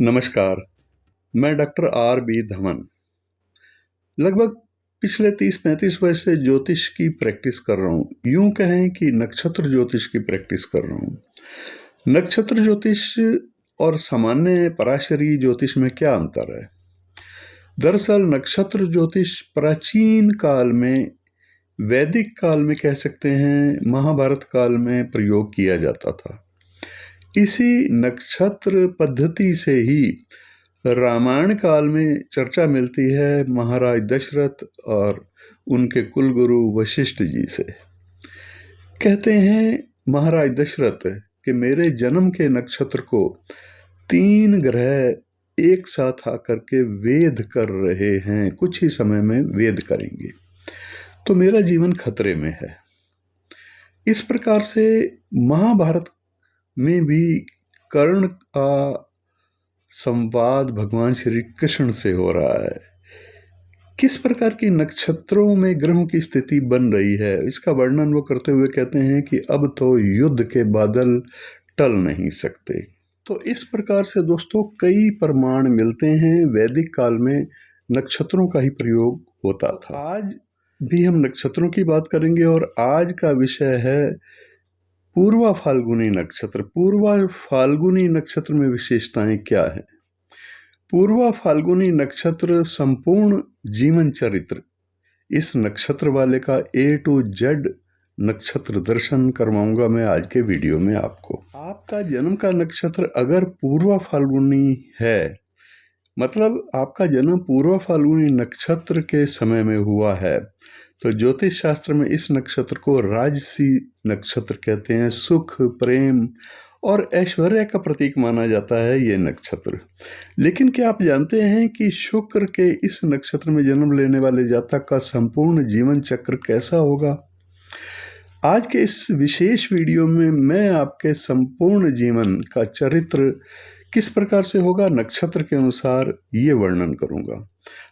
नमस्कार, मैं doctor R B Dhawan. लगभग पिछले 30-35 वर्ष से ज्योतिष की प्रैक्टिस कर रहा हूँ। यूं कहें कि नक्षत्र ज्योतिष की प्रैक्टिस कर रहा हूँ। नक्षत्र ज्योतिष और सामान्य पराशरी ज्योतिष में क्या अंतर है? दरअसल नक्षत्र ज्योतिष प्राचीन काल में, वैदिक काल में कह सकते हैं, महाभारत काल में प्रयोग किया जाता था। इसी नक्षत्र पद्धति से ही रामायण काल में चर्चा मिलती है महाराज दशरथ और उनके कुलगुरु वशिष्ठ जी से। कहते हैं महाराज दशरथ कि मेरे जन्म के नक्षत्र को 3 ग्रह एक साथ आकर के वेद कर रहे हैं, कुछ ही समय में वेद करेंगे, तो मेरा जीवन खतरे में है। इस प्रकार से महाभारत में भी कर्ण का संवाद भगवान श्री कृष्ण से हो रहा है। किस प्रकार की नक्षत्रों में ग्रहों की स्थिति बन रही है, इसका वर्णन वो करते हुए कहते हैं कि अब तो युद्ध के बादल टल नहीं सकते। तो इस प्रकार से दोस्तों कई प्रमाण मिलते हैं। वैदिक काल में नक्षत्रों का ही प्रयोग होता था। आज भी हम नक्षत्रों की बात करेंगे और आज का विषय है पूर्वा फाल्गुनी नक्षत्र। पूर्वा फाल्गुनी नक्षत्र में विशेषताएं क्या हैं? पूर्वा फाल्गुनी नक्षत्र संपूर्ण जीवन चरित्र, इस नक्षत्र वाले का A to Z नक्षत्र दर्शन करवाऊंगा मैं आज के वीडियो में आपको। आपका जन्म का नक्षत्र अगर पूर्वा फाल्गुनी है, मतलब आपका जन्म पूर्वा फाल्गुनी नक्षत्र के समय में हुआ है, तो ज्योतिष शास्त्र में इस नक्षत्र को राजसी नक्षत्र कहते हैं। सुख, प्रेम और ऐश्वर्य का प्रतीक माना जाता है ये नक्षत्र। लेकिन क्या आप जानते हैं कि शुक्र के इस नक्षत्र में जन्म लेने वाले जातक का संपूर्ण जीवन चक्र कैसा होगा? आज के इस विशेष वीडियो में मैं आपके संपूर्ण जीवन का चरित्र किस प्रकार से होगा नक्षत्र के अनुसार ये वर्णन करूंगा।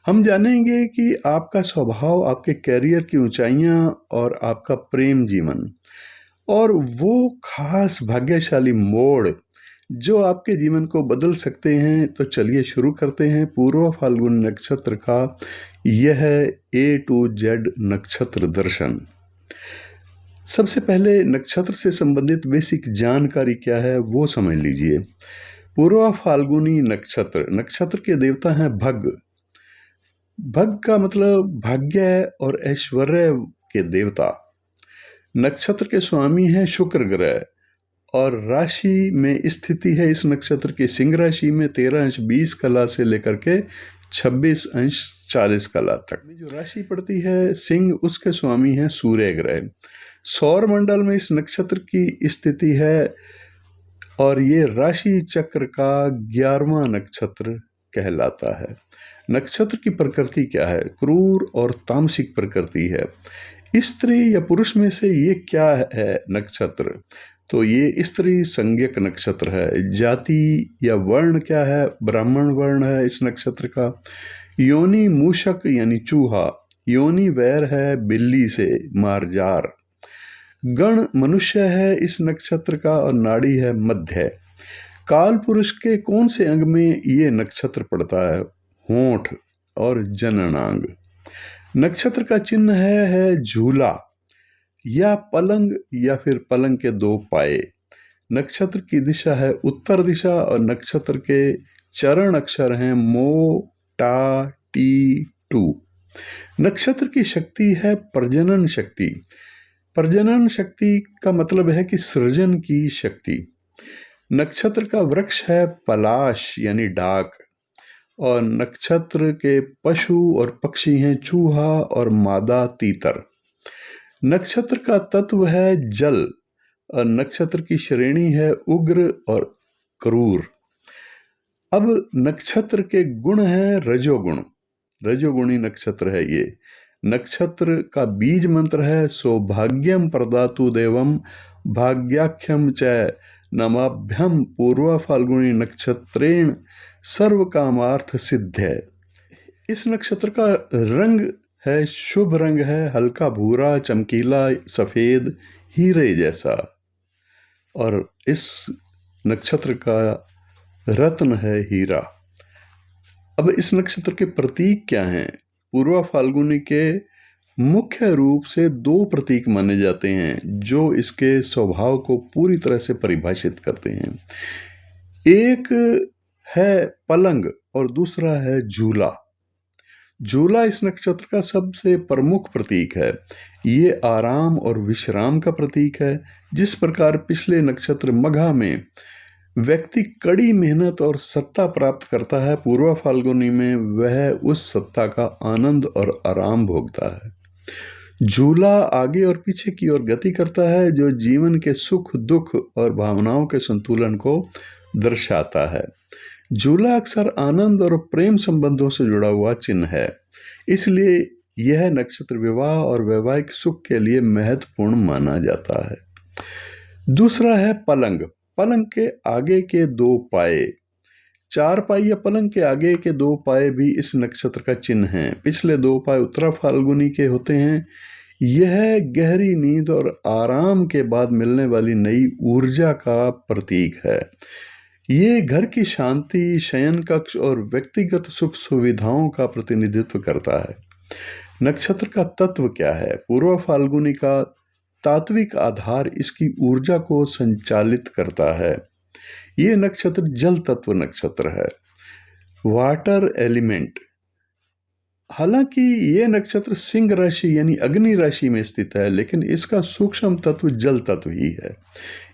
हम जानेंगे कि आपका स्वभाव, आपके कैरियर की ऊंचाइयां और आपका प्रेम जीवन और वो खास भाग्यशाली मोड़ जो आपके जीवन को बदल सकते हैं। तो चलिए शुरू करते हैं पूर्वा फाल्गुन नक्षत्र का यह A to Z नक्षत्र दर्शन। सबसे पहले नक्षत्र से संबंधित बेसिक जानकारी क्या है वो समझ लीजिए। पूर्वा फाल्गुनी नक्षत्र के देवता हैं भग। भग का मतलब भाग्य और ऐश्वर्य के देवता। नक्षत्र के स्वामी हैं शुक्र ग्रह और राशि में स्थिति है इस नक्षत्र की सिंह राशि में 13 अंश 20 कला से लेकर के 26 अंश 40 कला तक। जो राशि पड़ती है सिंह, उसके स्वामी हैं सूर्य ग्रह। सौर मंडल में इस नक्षत्र की स्थिति है और ये राशि चक्र का 11वां नक्षत्र कहलाता है। नक्षत्र की प्रकृति क्या है? क्रूर और तामसिक प्रकृति है। स्त्री या पुरुष में से ये क्या है नक्षत्र? तो ये स्त्री संज्ञक नक्षत्र है। जाति या वर्ण क्या है? ब्राह्मण वर्ण है इस नक्षत्र का। योनि मूषक यानी चूहा। योनि वैर है बिल्ली से, मार्जार। गण मनुष्य है इस नक्षत्र का और नाड़ी है मध्य। काल पुरुष के कौन से अंग में ये नक्षत्र पड़ता है? होंठ और जननांग। नक्षत्र का चिन्ह है झूला या पलंग या फिर पलंग के 2 पाए। नक्षत्र की दिशा है उत्तर दिशा और नक्षत्र के चरण अक्षर हैं मो, टा, टी, टू। नक्षत्र की शक्ति है प्रजनन शक्ति। प्रजनन शक्ति का मतलब है कि सृजन की शक्ति। नक्षत्र का वृक्ष है पलाश यानी डाक और नक्षत्र के पशु और पक्षी हैं चूहा और मादा तीतर। नक्षत्र का तत्व है जल और नक्षत्र की श्रेणी है उग्र और क्रूर। अब नक्षत्र के गुण है रजोगुण, रजोगुणी नक्षत्र है ये। नक्षत्र का बीज मंत्र है सौभाग्यम प्रदातु देवम भाग्याख्यम च नमाभ्यम पूर्वा फाल्गुनी नक्षत्रेण सर्व कामार्थ सिद्ध है। इस नक्षत्र का रंग है शुभ रंग है, हल्का भूरा, चमकीला, सफेद, हीरे जैसा। और इस नक्षत्र का रत्न है हीरा। अब इस नक्षत्र के प्रतीक क्या हैं? पूर्वा फाल्गुनी के मुख्य रूप से दो प्रतीक माने जाते हैं जो इसके स्वभाव को पूरी तरह से परिभाषित करते हैं। एक है पलंग और दूसरा है झूला। झूला इस नक्षत्र का सबसे प्रमुख प्रतीक है। ये आराम और विश्राम का प्रतीक है। जिस प्रकार पिछले नक्षत्र मघा में व्यक्ति कड़ी मेहनत और सत्ता प्राप्त करता है, पूर्वा फाल्गुनी में वह उस सत्ता का आनंद और आराम भोगता है। झूला आगे और पीछे की ओर गति करता है जो जीवन के सुख दुख और भावनाओं के संतुलन को दर्शाता है। झूला अक्सर आनंद और प्रेम संबंधों से जुड़ा हुआ चिन्ह है, इसलिए यह नक्षत्र विवाह और वैवाहिक सुख के लिए महत्वपूर्ण माना जाता है। दूसरा है पलंग। पलंग के आगे के दो पाए, चार पाई या पलंग के आगे के दो पाए भी इस नक्षत्र का चिन्ह हैं। पिछले दो पाए उत्तरा फाल्गुनी के होते हैं। यह गहरी नींद और आराम के बाद मिलने वाली नई ऊर्जा का प्रतीक है। ये घर की शांति, शयन कक्ष और व्यक्तिगत सुख सुविधाओं का प्रतिनिधित्व करता है। नक्षत्र का तत्व क्या है? पूर्व फाल्गुनी का तात्विक आधार इसकी ऊर्जा को संचालित करता है। ये नक्षत्र जल तत्व नक्षत्र है, वाटर एलिमेंट। हालांकि ये नक्षत्र सिंह राशि यानी अग्नि राशि में स्थित है, लेकिन इसका सूक्ष्म तत्व जल तत्व ही है।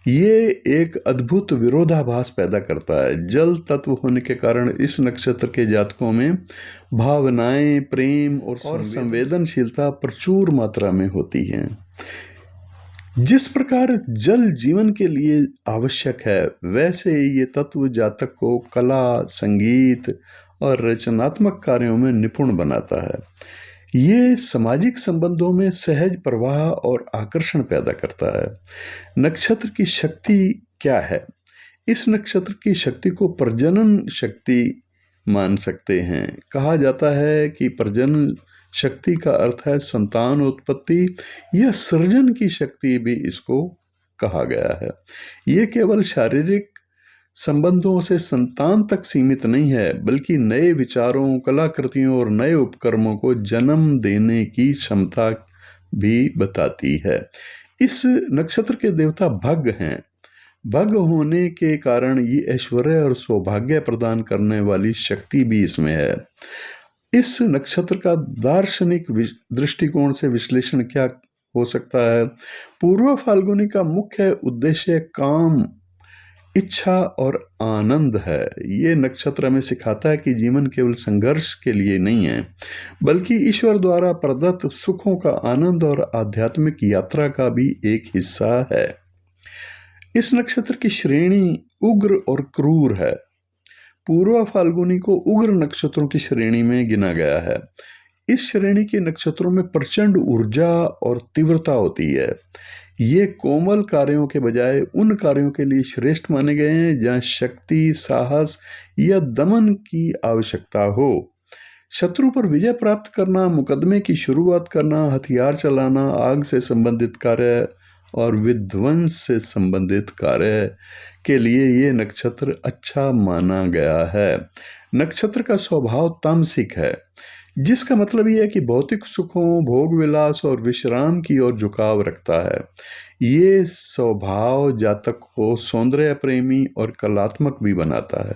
ये एक अद्भुत विरोधाभास पैदा करता है। जल तत्व होने के कारण इस नक्षत्र के जातकों में भावनाएं, प्रेम और संवेदनशीलता प्रचुर मात्रा में होती हैं। जिस प्रकार जल जीवन के लिए आवश्यक है, वैसे ये तत्व जातक को कला, संगीत और रचनात्मक कार्यों में निपुण बनाता है। ये सामाजिक संबंधों में सहज प्रवाह और आकर्षण पैदा करता है। नक्षत्र की शक्ति क्या है? इस नक्षत्र की शक्ति को प्रजनन शक्ति मान सकते हैं। कहा जाता है कि प्रजनन शक्ति का अर्थ है संतान उत्पत्ति या सृजन की शक्ति भी इसको कहा गया है। ये केवल शारीरिक संबंधों से संतान तक सीमित नहीं है, बल्कि नए विचारों, कलाकृतियों और नए उपक्रमों को जन्म देने की क्षमता भी बताती है। इस नक्षत्र के देवता भग हैं। भग होने के कारण ये ऐश्वर्य और सौभाग्य प्रदान करने वाली शक्ति भी इसमें है। इस नक्षत्र का दार्शनिक दृष्टिकोण से विश्लेषण क्या हो सकता है? पूर्व फाल्गुनी का मुख्य उद्देश्य काम, इच्छा और आनंद है। ये नक्षत्र हमें सिखाता है कि जीवन केवल संघर्ष के लिए नहीं है, बल्कि ईश्वर द्वारा प्रदत्त सुखों का आनंद और आध्यात्मिक यात्रा का भी एक हिस्सा है। इस नक्षत्र की श्रेणी उग्र और क्रूर है। पूर्व फाल्गुनी को उग्र नक्षत्रों की श्रेणी में गिना गया है। इस श्रेणी के नक्षत्रों में प्रचंड ऊर्जा और तीव्रता होती है। ये कोमल कार्यों के बजाय उन कार्यों के लिए श्रेष्ठ माने गए हैं जहां शक्ति, साहस या दमन की आवश्यकता हो। शत्रु पर विजय प्राप्त करना, मुकदमे की शुरुआत करना, हथियार चलाना, आग से संबंधित कार्य और विध्वंस से संबंधित कार्य के लिए ये नक्षत्र अच्छा माना गया है। नक्षत्र का स्वभाव तामसिक है, जिसका मतलब यह है कि भौतिक सुखों, भोग विलास और विश्राम की ओर झुकाव रखता है। ये स्वभाव जातक को सौंदर्य प्रेमी और कलात्मक भी बनाता है,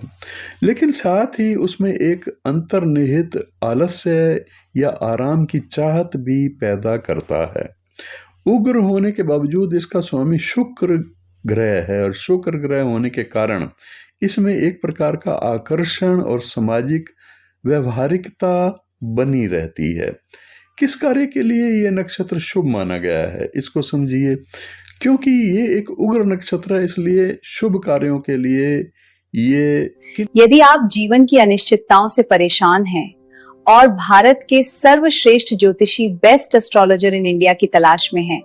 लेकिन साथ ही उसमें एक अंतर्निहित आलस्य या आराम की चाहत भी पैदा करता है। उग्र होने के बावजूद इसका स्वामी शुक्र ग्रह है, और शुक्र ग्रह होने के कारण इसमें एक प्रकार का आकर्षण और सामाजिक व्यवहारिकता बनी रहती है। किस कार्य के लिए यह नक्षत्र शुभ माना गया है, इसको समझिए। क्योंकि ये एक उग्र नक्षत्र है, इसलिए शुभ कार्यों के लिए ये। यदि आप जीवन की अनिश्चितताओं से परेशान हैं और भारत के सर्वश्रेष्ठ ज्योतिषी, बेस्ट एस्ट्रोलॉजर इन इंडिया की तलाश में हैं,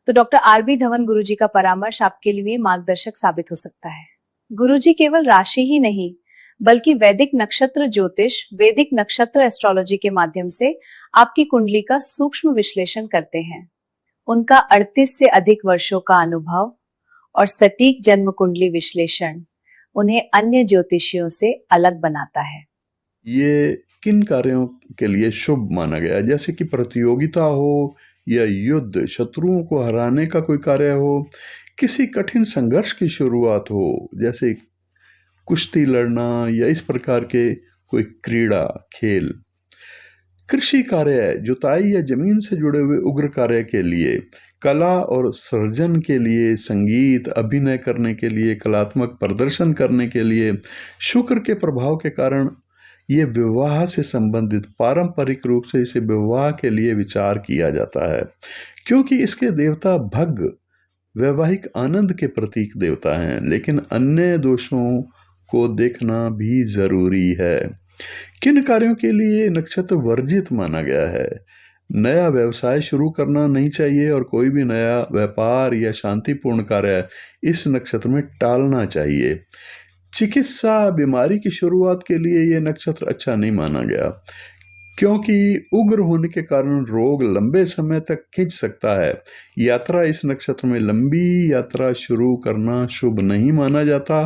तो डॉक्टर आर.बी. धवन गुरुजी का परामर्श आपके लिए मार्गदर्शक साबित हो सकता है। गुरुजी केवल राशि ही नहीं, बल्कि वैदिक नक्षत्र ज्योतिष, वैदिक नक्षत्र एस्ट्रोलॉजी के माध्यम से आपकी कुंडली का सूक्ष्म विश्लेषण करते हैं। उनका 38 से अधिक वर्षों का अनुभव और सटीक जन्म कुंडली विश्लेषण उन्हें अन्य ज्योतिषियों से अलग बनाता है? ये किन कार्यों के लिए शुभ माना गया है? जैसे कि प्रतियोगिता हो या युद्ध, शत्रुओं को हराने का कोई कार्य हो, किसी कठिन संघर्ष की शुरुआत हो, जैसे कुश्ती लड़ना या इस प्रकार के कोई क्रीड़ा, खेल। कृषि कार्य, जुताई या जमीन से जुड़े हुए उग्र कार्य के लिए, कला और सृजन के लिए, संगीत, अभिनय करने के लिए, कलात्मक प्रदर्शन करने के लिए, शुक्र के प्रभाव के कारण ये विवाह से संबंधित पारंपरिक रूप से इसे विवाह के लिए विचार किया जाता है, क्योंकि इसके देवता भग वैवाहिक आनंद के प्रतीक देवता हैं। लेकिन अन्य दोषों को देखना भी जरूरी है। किन कार्यों के लिए नक्षत्र वर्जित माना गया है? नया व्यवसाय शुरू करना नहीं चाहिए और कोई भी नया व्यापार या शांतिपूर्ण कार्य इस नक्षत्र में टालना चाहिए। चिकित्सा, बीमारी की शुरुआत के लिए यह नक्षत्र अच्छा नहीं माना गया, क्योंकि उग्र होने के कारण रोग लंबे समय तक खींच सकता है। यात्रा, इस नक्षत्र में लंबी यात्रा शुरू करना शुभ नहीं माना जाता।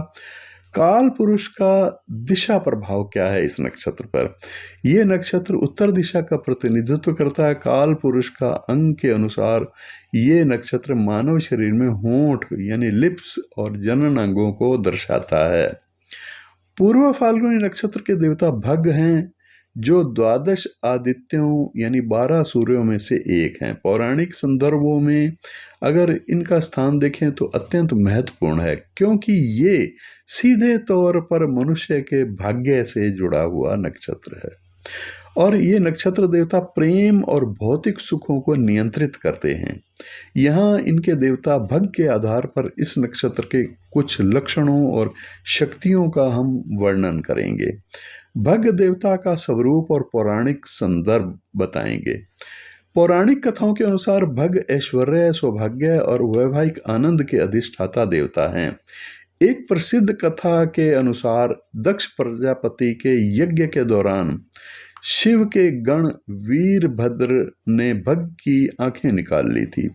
काल पुरुष का दिशा प्रभाव क्या है इस नक्षत्र पर? यह नक्षत्र उत्तर दिशा का प्रतिनिधित्व करता है। काल पुरुष का अंक के अनुसार ये नक्षत्र मानव शरीर में होंठ यानी लिप्स और जनन अंगों को दर्शाता है। पूर्व फाल्गुनी नक्षत्र के देवता भग हैं, जो द्वादश आदित्यों यानी 12 सूर्यों में से एक हैं। पौराणिक संदर्भों में अगर इनका स्थान देखें तो अत्यंत महत्वपूर्ण है, क्योंकि ये सीधे तौर पर मनुष्य के भाग्य से जुड़ा हुआ नक्षत्र है और ये नक्षत्र देवता प्रेम और भौतिक सुखों को नियंत्रित करते हैं। यहाँ इनके देवता भग के आधार पर इस नक्षत्र के कुछ लक्षणों और शक्तियों का हम वर्णन करेंगे। भग देवता का स्वरूप और पौराणिक संदर्भ बताएंगे। पौराणिक कथाओं के अनुसार भग ऐश्वर्य, सौभाग्य और वैवाहिक आनंद के अधिष्ठाता देवता हैं। एक प्रसिद्ध कथा के अनुसार दक्ष प्रजापति के यज्ञ के दौरान शिव के गण वीरभद्र ने भग की आंखें निकाल ली थी।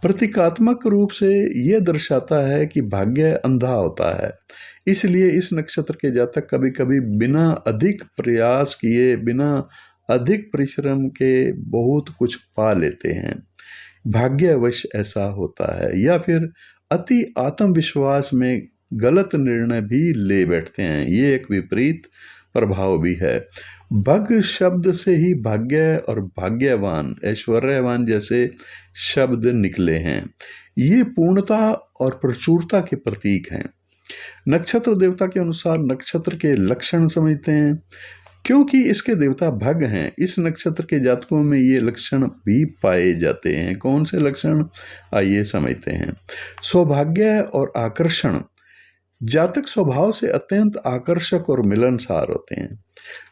प्रतीकात्मक रूप से यह दर्शाता है कि भाग्य अंधा होता है, इसलिए इस नक्षत्र के जातक कभी कभी बिना अधिक प्रयास किए, बिना अधिक परिश्रम के बहुत कुछ पा लेते हैं। भाग्यवश ऐसा होता है, या फिर अति आत्मविश्वास में गलत निर्णय भी ले बैठते हैं। ये एक विपरीत प्रभाव भी है। भग शब्द से ही भाग्य और भाग्यवान, ऐश्वर्यवान जैसे शब्द निकले हैं। ये पूर्णता और प्रचुरता के प्रतीक हैं। नक्षत्र देवता के अनुसार नक्षत्र के लक्षण समझते हैं। क्योंकि इसके देवता भग हैं, इस नक्षत्र के जातकों में ये लक्षण भी पाए जाते हैं। कौन से लक्षण, आइए समझते हैं। सौभाग्य और आकर्षण, जातक स्वभाव से अत्यंत आकर्षक और मिलनसार होते हैं।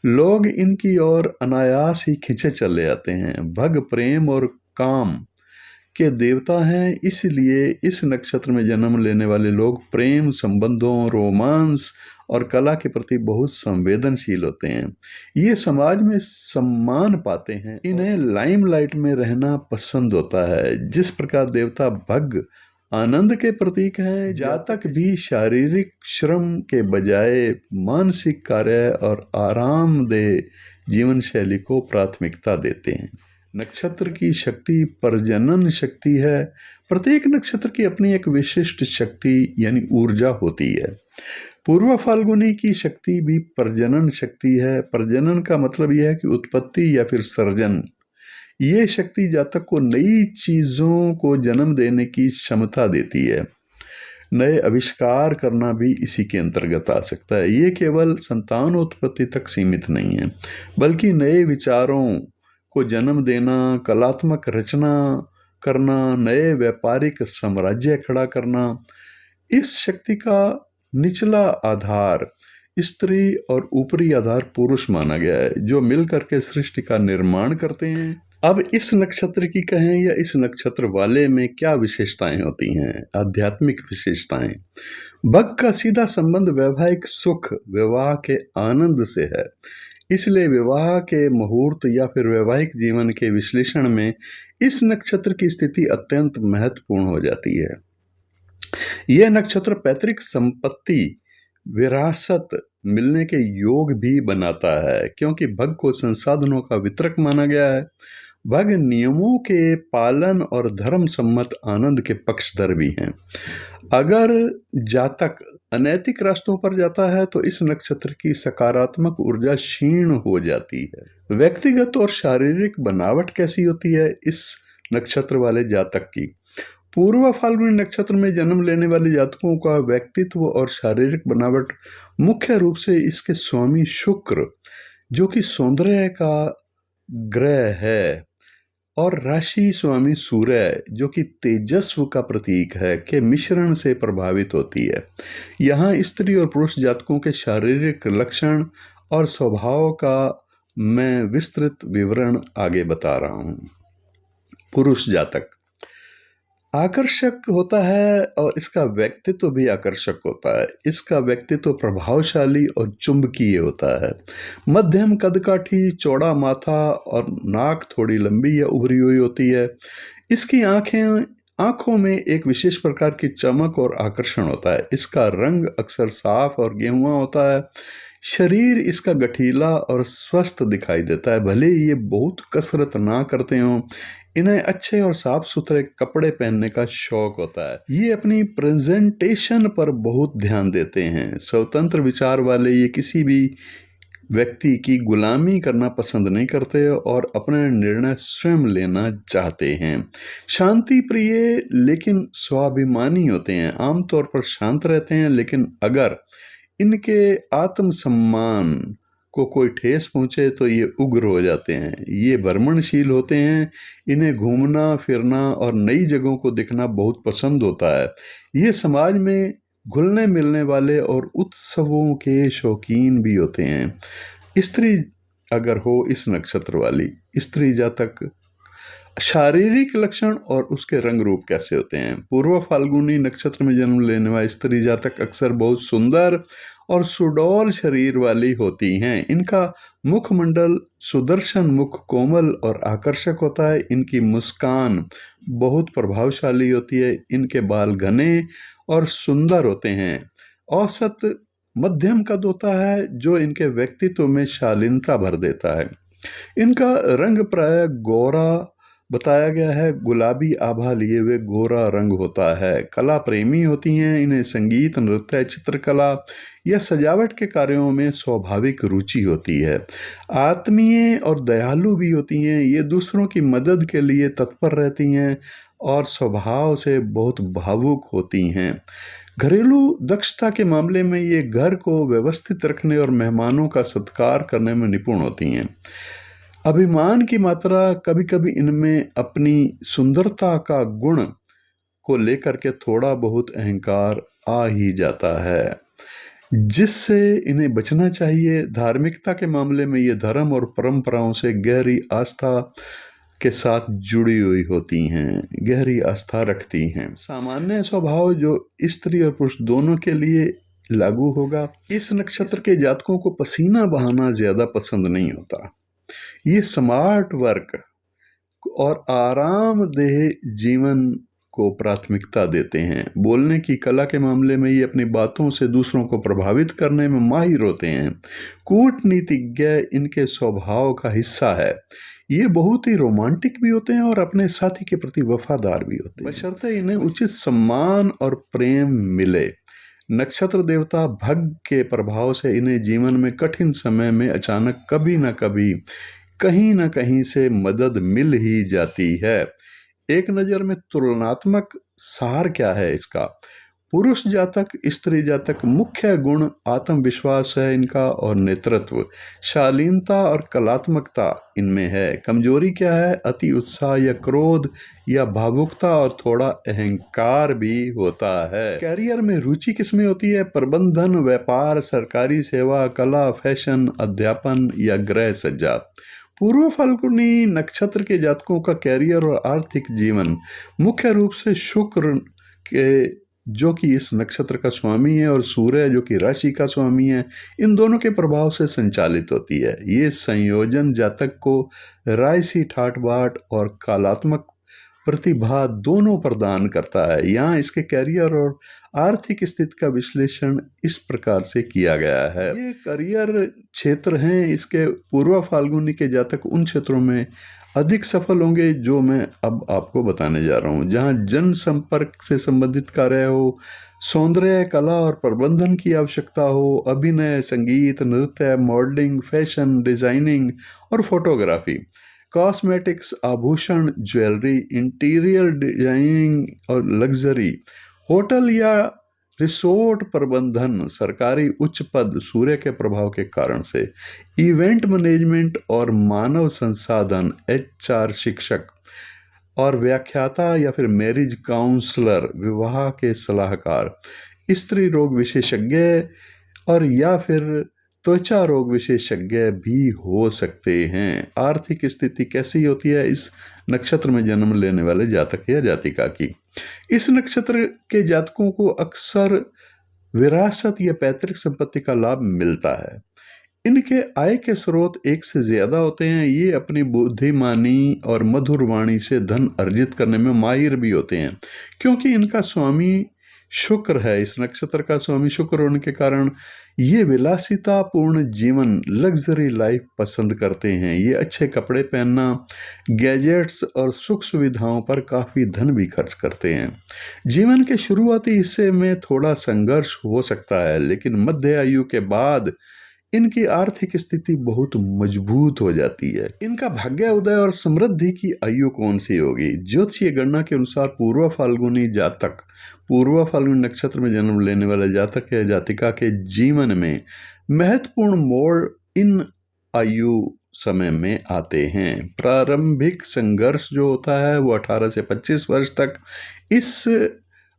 लोग इनकी ओर अनायास ही खिंचे चले जाते हैं। भग प्रेम और काम के देवता हैं, इसलिए इस नक्षत्र में जन्म लेने वाले लोग प्रेम संबंधों, रोमांस और कला के प्रति बहुत संवेदनशील होते हैं। ये समाज में सम्मान पाते हैं। इन्हें लाइमलाइट में रहना पसंद होता है। जिस प्रकार देवता भग आनंद के प्रतीक हैं, जातक भी शारीरिक श्रम के बजाय मानसिक कार्य और आरामदेह जीवन शैली को प्राथमिकता देते हैं। नक्षत्र की शक्ति प्रजनन शक्ति है। प्रत्येक नक्षत्र की अपनी एक विशिष्ट शक्ति यानी ऊर्जा होती है। पूर्व फाल्गुनी की शक्ति भी प्रजनन शक्ति है। प्रजनन का मतलब यह है कि उत्पत्ति या फिर सर्जन। ये शक्ति जातक को नई चीजों को जन्म देने की क्षमता देती है। नए आविष्कार करना भी इसी के अंतर्गत आ सकता है। ये केवल संतान उत्पत्ति तक सीमित नहीं है, बल्कि नए विचारों को जन्म देना, कलात्मक रचना करना, नए व्यापारिक साम्राज्य खड़ा करना। इस शक्ति का निचला आधार स्त्री और ऊपरी आधार पुरुष माना गया है, जो मिलकर के सृष्टि का निर्माण करते हैं। अब इस नक्षत्र की कहें या इस नक्षत्र वाले में क्या विशेषताएं होती हैं? आध्यात्मिक विशेषताएं। भग का सीधा संबंध वैवाहिक सुख, विवाह के आनंद से है, इसलिए विवाह के मुहूर्त या फिर वैवाहिक जीवन के विश्लेषण में इस नक्षत्र की स्थिति अत्यंत महत्वपूर्ण हो जाती है। यह नक्षत्र पैतृक संपत्ति, विरासत मिलने के योग भी बनाता है, क्योंकि भग को संसाधनों का वितरक माना गया है। भग नियमों के पालन और धर्म सम्मत आनंद के पक्षधर भी हैं। अगर जातक अनैतिक रास्तों पर जाता है तो इस नक्षत्र की सकारात्मक ऊर्जा क्षीण हो जाती है। व्यक्तिगत और शारीरिक बनावट कैसी होती है इस नक्षत्र वाले जातक की? पूर्व फाल्गुनी नक्षत्र में जन्म लेने वाले जातकों का व्यक्तित्व और शारीरिक बनावट मुख्य रूप से इसके स्वामी शुक्र, जो कि सौंदर्य का ग्रह है, और राशि स्वामी सूर्य, जो कि तेजस्व का प्रतीक है, के मिश्रण से प्रभावित होती है। यहाँ स्त्री और पुरुष जातकों के शारीरिक लक्षण और स्वभाव का मैं विस्तृत विवरण आगे बता रहा हूँ। पुरुष जातक आकर्षक होता है और इसका व्यक्तित्व भी आकर्षक होता है। इसका व्यक्तित्व प्रभावशाली और चुंबकीय होता है। मध्यम कदकाठी, चौड़ा माथा और नाक थोड़ी लंबी या उभरी हुई होती है। इसकी आंखों में एक विशेष प्रकार की चमक और आकर्षण होता है। इसका रंग अक्सर साफ और गेहुआ होता है। शरीर इसका गठीला और स्वस्थ दिखाई देता है। भले ही ये बहुत कसरत ना करते हों, इन्हें अच्छे और साफ सुथरे कपड़े पहनने का शौक होता है। ये अपनी प्रेजेंटेशन पर बहुत ध्यान देते हैं। स्वतंत्र विचार वाले ये किसी भी व्यक्ति की गुलामी करना पसंद नहीं करते और अपने निर्णय स्वयं लेना चाहते हैं। शांति प्रिय लेकिन स्वाभिमानी होते हैं। आमतौर पर शांत रहते हैं, लेकिन अगर इनके आत्मसम्मान को कोई ठेस पहुंचे तो ये उग्र हो जाते हैं। ये भ्रमणशील होते हैं। इन्हें घूमना फिरना और नई जगहों को देखना बहुत पसंद होता है। ये समाज में घुलने मिलने वाले और उत्सवों के शौकीन भी होते हैं। स्त्री अगर हो इस नक्षत्र वाली स्त्री जातक, शारीरिक लक्षण और उसके रंग रूप कैसे होते हैं? पूर्व फाल्गुनी नक्षत्र में जन्म लेने वाले स्त्री जातक अक्सर बहुत सुंदर और सुडौल शरीर वाली होती हैं। इनका मुखमंडल सुदर्शन मुख कोमल और आकर्षक होता है। इनकी मुस्कान बहुत प्रभावशाली होती है। इनके बाल घने और सुंदर होते हैं। औसत मध्यम कद होता है, जो इनके व्यक्तित्व में शालीनता भर देता है। इनका रंग प्राय गोरा बताया गया है। गुलाबी आभा लिए हुए गोरा रंग होता है। कला प्रेमी होती हैं। इन्हें संगीत, नृत्य, चित्रकला या सजावट के कार्यों में स्वाभाविक रुचि होती है। आत्मीय और दयालु भी होती हैं। ये दूसरों की मदद के लिए तत्पर रहती हैं और स्वभाव से बहुत भावुक होती हैं। घरेलू दक्षता के मामले में ये घर को व्यवस्थित रखने और मेहमानों का सत्कार करने में निपुण होती हैं। अभिमान की मात्रा कभी कभी इनमें अपनी सुंदरता का गुण को लेकर के थोड़ा बहुत अहंकार आ ही जाता है, जिससे इन्हें बचना चाहिए। धार्मिकता के मामले में ये धर्म और परंपराओं से गहरी आस्था के साथ जुड़ी हुई होती हैं, गहरी आस्था रखती हैं। सामान्य स्वभाव जो स्त्री और पुरुष दोनों के लिए लागू होगा। इस नक्षत्र के जातकों को पसीना बहाना ज्यादा पसंद नहीं होता। ये स्मार्ट वर्क और आरामदेह जीवन को प्राथमिकता देते हैं। बोलने की कला के मामले में ये अपनी बातों से दूसरों को प्रभावित करने में माहिर होते हैं। कूटनीतिज्ञ इनके स्वभाव का हिस्सा है। ये बहुत ही रोमांटिक भी होते हैं और अपने साथी के प्रति वफादार भी होते हैं, बशर्ते इन्हें उचित सम्मान और प्रेम मिले। नक्षत्र देवता भग के प्रभाव से इन्हें जीवन में कठिन समय में अचानक कभी न कभी कहीं न कहीं से मदद मिल ही जाती है। एक नज़र में तुलनात्मक सार क्या है इसका? पुरुष जातक, स्त्री जातक, मुख्य गुण आत्मविश्वास है इनका और नेतृत्व, शालीनता और कलात्मकता इनमें है। कमजोरी क्या है? अति उत्साह या क्रोध या भावुकता और थोड़ा अहंकार भी होता है। कैरियर में रुचि किसमें होती है? प्रबंधन, व्यापार, सरकारी सेवा, कला, फैशन, अध्यापन या गृह सज्जा। पूर्व फाल्गुनी नक्षत्र के जातकों का कैरियर और आर्थिक जीवन मुख्य रूप से शुक्र के, जो कि इस नक्षत्र का स्वामी है, और सूर्य जो कि राशि का स्वामी है, इन दोनों के प्रभाव से संचालित होती है। ये संयोजन जातक को रायसी ठाट बाट और कलात्मक प्रतिभा दोनों प्रदान करता है। यहाँ इसके कैरियर और आर्थिक स्थिति का विश्लेषण इस प्रकार से किया गया है। ये करियर क्षेत्र हैं, इसके पूर्व फाल्गुनी के जातक उन क्षेत्रों में अधिक सफल होंगे जो मैं अब आपको बताने जा रहा हूँ। जहाँ जनसंपर्क से संबंधित कार्य हो, सौंदर्य, कला और प्रबंधन की आवश्यकता हो, अभिनय, संगीत, नृत्य, मॉडलिंग, फैशन, डिजाइनिंग और फोटोग्राफी, कॉस्मेटिक्स, आभूषण, ज्वेलरी, इंटीरियर डिजाइनिंग और लग्जरी, होटल या रिसोर्ट प्रबंधन, सरकारी उच्च पद सूर्य के प्रभाव के कारण से, इवेंट मैनेजमेंट और मानव संसाधन, एचआर शिक्षक और व्याख्याता या फिर मैरिज काउंसलर, विवाह के सलाहकार, स्त्री रोग विशेषज्ञ और या फिर त्वचा रोग विशेषज्ञ भी हो सकते हैं। आर्थिक स्थिति कैसी होती है इस नक्षत्र में जन्म लेने वाले जातक या जातिका की? इस नक्षत्र के जातकों को अक्सर विरासत या पैतृक संपत्ति का लाभ मिलता है। इनके आय के स्रोत एक से ज्यादा होते हैं। ये अपनी बुद्धिमानी और मधुर वाणी से धन अर्जित करने में माहिर भी होते हैं, क्योंकि इनका स्वामी शुक्र है। इस नक्षत्र का स्वामी शुक्र होने के कारण ये विलासिता पूर्ण जीवन, लग्जरी लाइफ पसंद करते हैं। ये अच्छे कपड़े पहनना, गैजेट्स और सुख सुविधाओं पर काफी धन भी खर्च करते हैं। जीवन के शुरुआती हिस्से में थोड़ा संघर्ष हो सकता है, लेकिन मध्य आयु के बाद इनकी आर्थिक स्थिति बहुत मजबूत हो जाती है। इनका भाग्य उदय और समृद्धि की आयु कौन सी होगी? ज्योतिषीय गणना के अनुसार पूर्व फाल्गुनी जातक, पूर्व फाल्गुनी नक्षत्र में जन्म लेने वाले जातक या जातिका के जीवन में महत्वपूर्ण मोड़ इन आयु समय में आते हैं। प्रारंभिक संघर्ष जो होता है वो 18 से 25 वर्ष तक, इस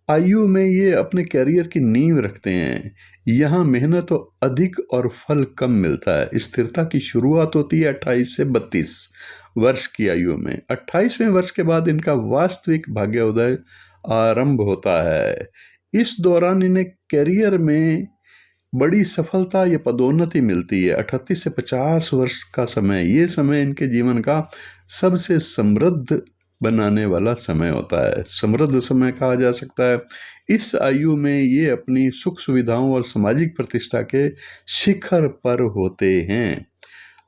आयु में ये अपने कैरियर की नींव रखते हैं। यहाँ मेहनत तो अधिक और फल कम मिलता है। स्थिरता की शुरुआत होती है 28 से 32 वर्ष की आयु में। 28वें वर्ष के बाद इनका वास्तविक भाग्योदय आरंभ होता है। इस दौरान इन्हें कैरियर में बड़ी सफलता या पदोन्नति मिलती है। 38 से 50 वर्ष का समय, ये समय इनके जीवन का सबसे समृद्ध बनाने वाला समय होता है। समृद्ध समय कहा जा सकता है। इस आयु में ये अपनी सुख सुविधाओं और सामाजिक प्रतिष्ठा के शिखर पर होते हैं।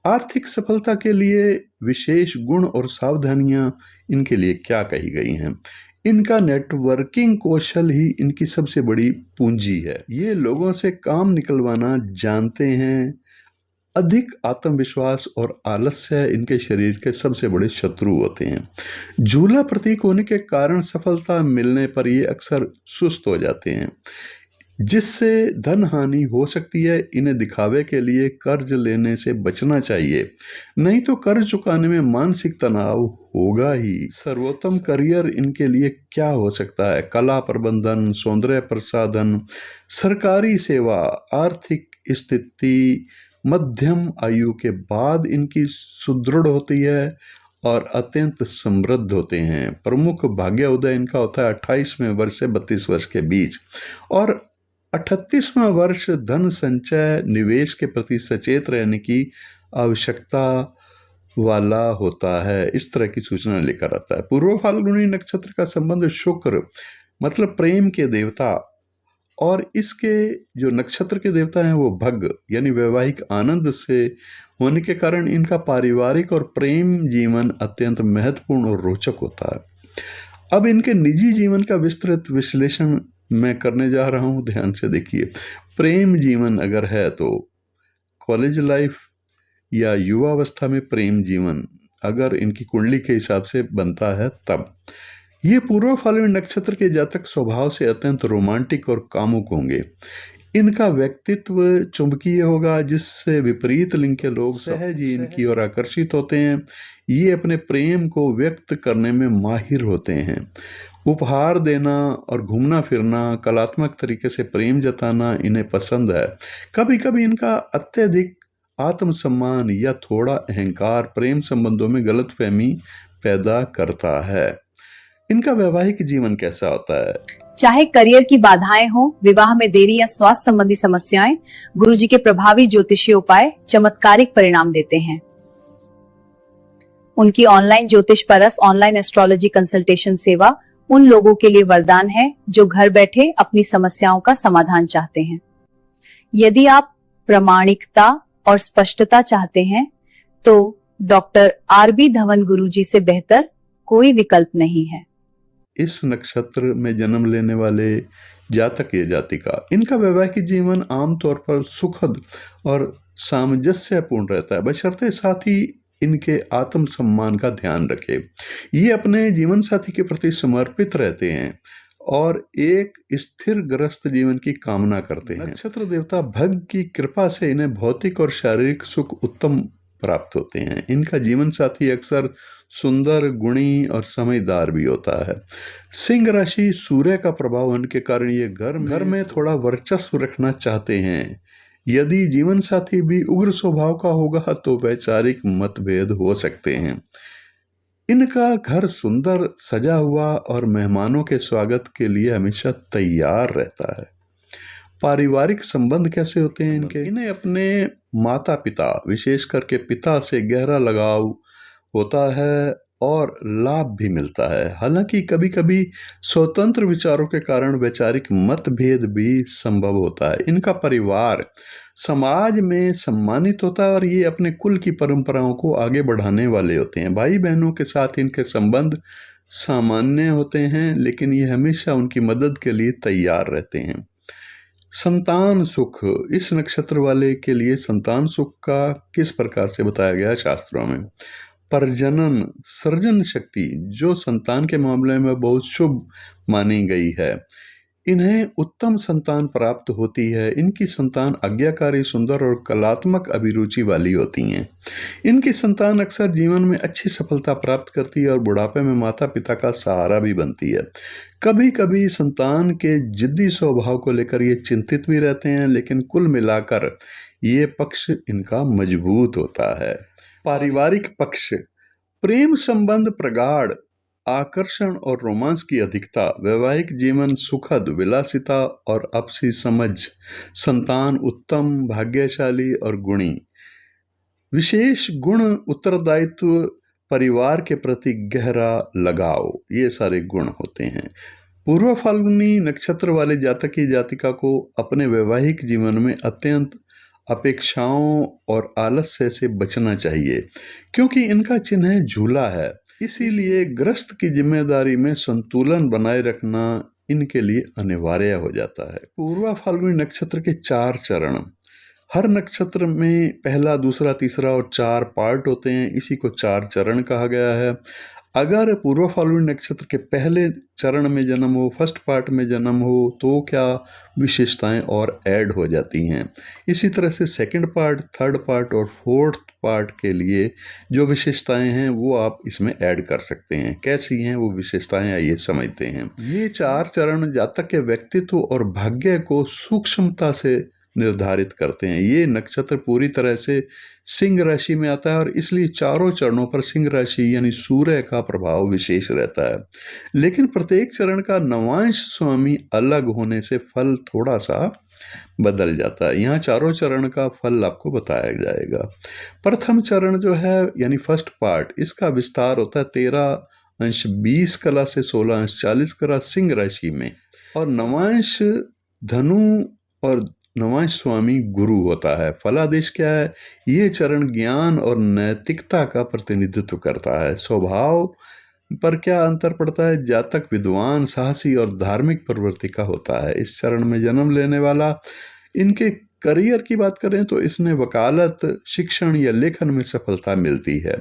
आर्थिक सफलता के लिए विशेष गुण और सावधानियां इनके लिए क्या कही गई हैं? इनका नेटवर्किंग कौशल ही इनकी सबसे बड़ी पूंजी है। ये लोगों से काम निकलवाना जानते हैं। अधिक आत्मविश्वास और आलस्य इनके शरीर के सबसे बड़े शत्रु होते हैं। झूला प्रतीक होने के कारण सफलता मिलने पर ये अक्सर सुस्त हो जाते हैं, जिससे धन हानि हो सकती है। इन्हें दिखावे के लिए कर्ज लेने से बचना चाहिए, नहीं तो कर्ज चुकाने में मानसिक तनाव होगा ही। सर्वोत्तम करियर इनके लिए क्या हो सकता है? कला प्रबंधन, सौंदर्य प्रसाधन, सरकारी सेवा। आर्थिक स्थिति मध्यम आयु के बाद इनकी सुदृढ़ होती है और अत्यंत समृद्ध होते हैं। प्रमुख भाग्य उदय इनका होता है 28वें वर्ष से 32 वर्ष के बीच, और 38वां वर्ष धन संचय, निवेश के प्रति सचेत रहने की आवश्यकता वाला होता है। इस तरह की सूचना लेकर आता है। पूर्व फाल्गुनी नक्षत्र का संबंध शुक्र मतलब प्रेम के देवता, और इसके जो नक्षत्र के देवता हैं वो भग यानी वैवाहिक आनंद से होने के कारण इनका पारिवारिक और प्रेम जीवन अत्यंत महत्वपूर्ण और रोचक होता है। अब इनके निजी जीवन का विस्तृत विश्लेषण मैं करने जा रहा हूं, ध्यान से देखिए। प्रेम जीवन अगर है तो कॉलेज लाइफ या युवावस्था में प्रेम जीवन अगर इनकी कुंडली के हिसाब से बनता है तब ये पूर्व फाल्गुनी नक्षत्र के जातक स्वभाव से अत्यंत रोमांटिक और कामुक होंगे। इनका व्यक्तित्व चुंबकीय होगा, जिससे विपरीत लिंग के लोग सहज ही इनकी ओर आकर्षित होते हैं। ये अपने प्रेम को व्यक्त करने में माहिर होते हैं। उपहार देना और घूमना फिरना, कलात्मक तरीके से प्रेम जताना इन्हें पसंद है। कभी कभी इनका अत्यधिक आत्मसम्मान या थोड़ा अहंकार प्रेम संबंधों में गलतफहमी पैदा करता है। इनका वैवाहिक जीवन कैसा होता है? चाहे करियर की बाधाएं हो, विवाह में देरी या स्वास्थ्य संबंधी समस्याएं, गुरुजी के प्रभावी ज्योतिषीय उपाय चमत्कारिक परिणाम देते हैं। उनकी ऑनलाइन ज्योतिष परस ऑनलाइन एस्ट्रोलॉजी कंसल्टेशन सेवा उन लोगों के लिए वरदान है जो घर बैठे अपनी समस्याओं का समाधान चाहते हैं। यदि आप प्रामाणिकता और स्पष्टता चाहते हैं तो डॉक्टर आरबी धवन गुरुजी से बेहतर कोई विकल्प नहीं है। इस नक्षत्र में जन्म लेने वाले जातक या जातिका, इनका वैवाहिक जीवन आमतौर पर सुखद और सामंजस्यपूर्ण रहता है, बशर्ते साथ ही इनके आत्मसम्मान का ध्यान रखे। ये अपने जीवन साथी के प्रति समर्पित रहते हैं और एक स्थिर ग्रस्त जीवन की कामना करते हैं। नक्षत्र देवता भग की कृपा से इन्हें भौतिक और शारीरिक सुख उत्तम प्राप्त होते हैं। इनका जीवन साथी अक्सर सुंदर, गुणी और समझदार भी होता है। सिंह राशि सूर्य का प्रभाव होने के कारण ये घर में थोड़ा वर्चस्व रखना चाहते हैं। यदि जीवन साथी भी उग्र स्वभाव का होगा तो वैचारिक मतभेद हो सकते हैं। इनका घर सुंदर सजा हुआ और मेहमानों के स्वागत के लिए हमेशा तैयार रहता है। पारिवारिक संबंध कैसे होते हैं इनके? इन्हें अपने माता पिता, विशेष करके पिता से गहरा लगाव होता है और लाभ भी मिलता है। हालांकि कभी कभी स्वतंत्र विचारों के कारण वैचारिक मतभेद भी संभव होता है। इनका परिवार समाज में सम्मानित होता है और ये अपने कुल की परंपराओं को आगे बढ़ाने वाले होते हैं। भाई बहनों के साथ इनके संबंध सामान्य होते हैं, लेकिन ये हमेशा उनकी मदद के लिए तैयार रहते हैं। संतान सुख, इस नक्षत्र वाले के लिए संतान सुख का किस प्रकार से बताया गया है शास्त्रों में? प्रजनन, सृजन शक्ति जो संतान के मामले में बहुत शुभ मानी गई है। इन्हें उत्तम संतान प्राप्त होती है। इनकी संतान आज्ञाकारी, सुंदर और कलात्मक अभिरुचि वाली होती हैं। इनकी संतान अक्सर जीवन में अच्छी सफलता प्राप्त करती है और बुढ़ापे में माता पिता का सहारा भी बनती है। कभी कभी संतान के जिद्दी स्वभाव को लेकर ये चिंतित भी रहते हैं, लेकिन कुल मिलाकर ये पक्ष इनका मजबूत होता है। पारिवारिक पक्ष, प्रेम संबंध प्रगाढ़, आकर्षण और रोमांस की अधिकता, वैवाहिक जीवन सुखद, विलासिता और आपसी समझ, संतान उत्तम, भाग्यशाली और गुणी। विशेष गुण उत्तरदायित्व, परिवार के प्रति गहरा लगाव, ये सारे गुण होते हैं। पूर्व फाल्गुनी नक्षत्र वाले जातक की जातिका को अपने वैवाहिक जीवन में अत्यंत अपेक्षाओं और आलस्य से बचना चाहिए, क्योंकि इनका चिन्ह झूला है। इसीलिए ग्रस्त की जिम्मेदारी में संतुलन बनाए रखना इनके लिए अनिवार्य हो जाता है। पूर्वा फाल्गुनी नक्षत्र के 4 चरण, हर नक्षत्र में पहला, दूसरा, तीसरा और 4 पार्ट होते हैं। इसी को 4 चरण कहा गया है। अगर पूर्व फाल्गुनी नक्षत्र के पहले चरण में जन्म हो, फर्स्ट पार्ट में जन्म हो, तो क्या विशेषताएं और ऐड हो जाती हैं। इसी तरह से सेकंड पार्ट, थर्ड पार्ट और फोर्थ पार्ट के लिए जो विशेषताएं हैं वो आप इसमें ऐड कर सकते हैं। कैसी हैं वो विशेषताएं, आइए समझते हैं। ये 4 चरण जातक के व्यक्तित्व और भाग्य को सूक्ष्मता से निर्धारित करते हैं। ये नक्षत्र पूरी तरह से सिंह राशि में आता है और इसलिए चारों चरणों पर सिंह राशि यानी सूर्य का प्रभाव विशेष रहता है। लेकिन प्रत्येक चरण का नवांश स्वामी अलग होने से फल थोड़ा सा बदल जाता है। यहाँ चारों चरण का फल आपको बताया जाएगा। प्रथम चरण जो है यानी फर्स्ट पार्ट, इसका विस्तार होता है 13 अंश 20 कला से 16 अंश 40 कला सिंह राशि में, और नवांश धनु और नवांश स्वामी गुरु होता है। फलादेश क्या है? ये चरण ज्ञान और नैतिकता का प्रतिनिधित्व करता है। स्वभाव पर क्या अंतर पड़ता है? जातक विद्वान, साहसी और धार्मिक प्रवृत्ति का होता है। इस चरण में जन्म लेने वाला, इनके करियर की बात करें तो इसमें वकालत, शिक्षण या लेखन में सफलता मिलती है।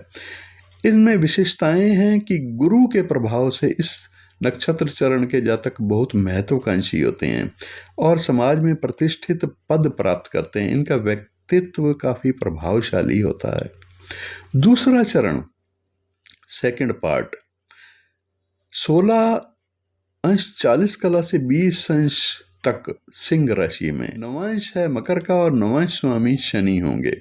इनमें विशेषताएं हैं कि गुरु के प्रभाव से इस नक्षत्र चरण के जातक बहुत महत्वाकांक्षी होते हैं और समाज में प्रतिष्ठित पद प्राप्त करते हैं। इनका व्यक्तित्व काफी प्रभावशाली होता है। दूसरा चरण, सेकंड पार्ट, 16 अंश 40 कला से 20 अंश तक सिंह राशि में। नवांश है मकर का और नवांश स्वामी शनि होंगे।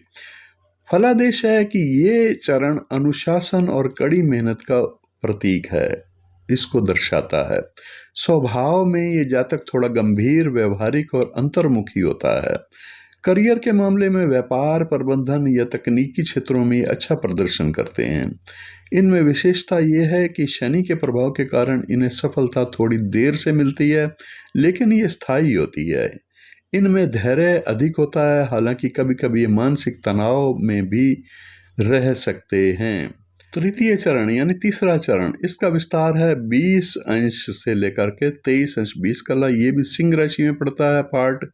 फलादेश है कि ये चरण अनुशासन और कड़ी मेहनत का प्रतीक है, इसको दर्शाता है। स्वभाव में ये जातक थोड़ा गंभीर, व्यवहारिक और अंतर्मुखी होता है। करियर के मामले में व्यापार, प्रबंधन या तकनीकी क्षेत्रों में ये अच्छा प्रदर्शन करते हैं। इनमें विशेषता ये है कि शनि के प्रभाव के कारण इन्हें सफलता थोड़ी देर से मिलती है, लेकिन ये स्थायी होती है। इनमें धैर्य अधिक होता है, हालांकि कभी कभी ये मानसिक तनाव में भी रह सकते हैं। तृतीय चरण यानी तीसरा चरण, इसका विस्तार है 20 अंश से लेकर के 23 अंश 20 कला। ये भी सिंह राशि में पड़ता है पार्ट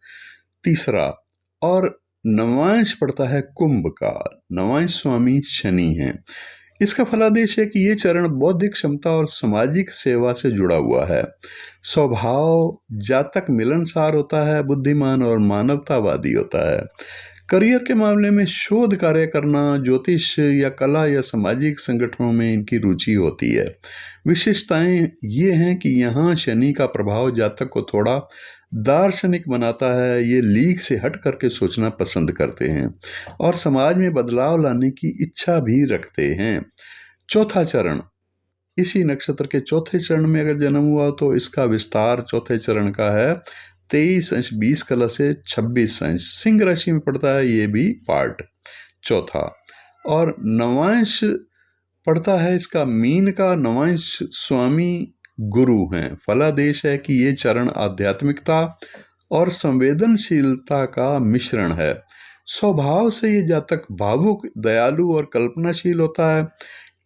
तीसरा। और नवांश पड़ता है कुंभ का। नवांश स्वामी शनि है। इसका फलादेश है कि ये चरण बौद्धिक क्षमता और सामाजिक सेवा से जुड़ा हुआ है। स्वभाव जातक मिलनसार होता है, बुद्धिमान और मानवतावादी होता है। करियर के मामले में शोध कार्य करना, ज्योतिष या कला या सामाजिक संगठनों में इनकी रुचि होती है। विशेषताएं ये हैं कि यहाँ शनि का प्रभाव जातक को थोड़ा दार्शनिक बनाता है। ये लीक से हट करके सोचना पसंद करते हैं और समाज में बदलाव लाने की इच्छा भी रखते हैं। चौथा चरण, इसी नक्षत्र के चौथे चरण में अगर जन्म हुआ तो इसका विस्तार चौथे चरण का है 23 अंश 20 कला से 26 अंश। सिंह राशि में पड़ता है ये भी पार्ट चौथा। और नवांश पड़ता है इसका मीन का। नवांश स्वामी गुरु हैं। फलादेश है कि ये चरण आध्यात्मिकता और संवेदनशीलता का मिश्रण है। स्वभाव से ये जातक भावुक, दयालु और कल्पनाशील होता है।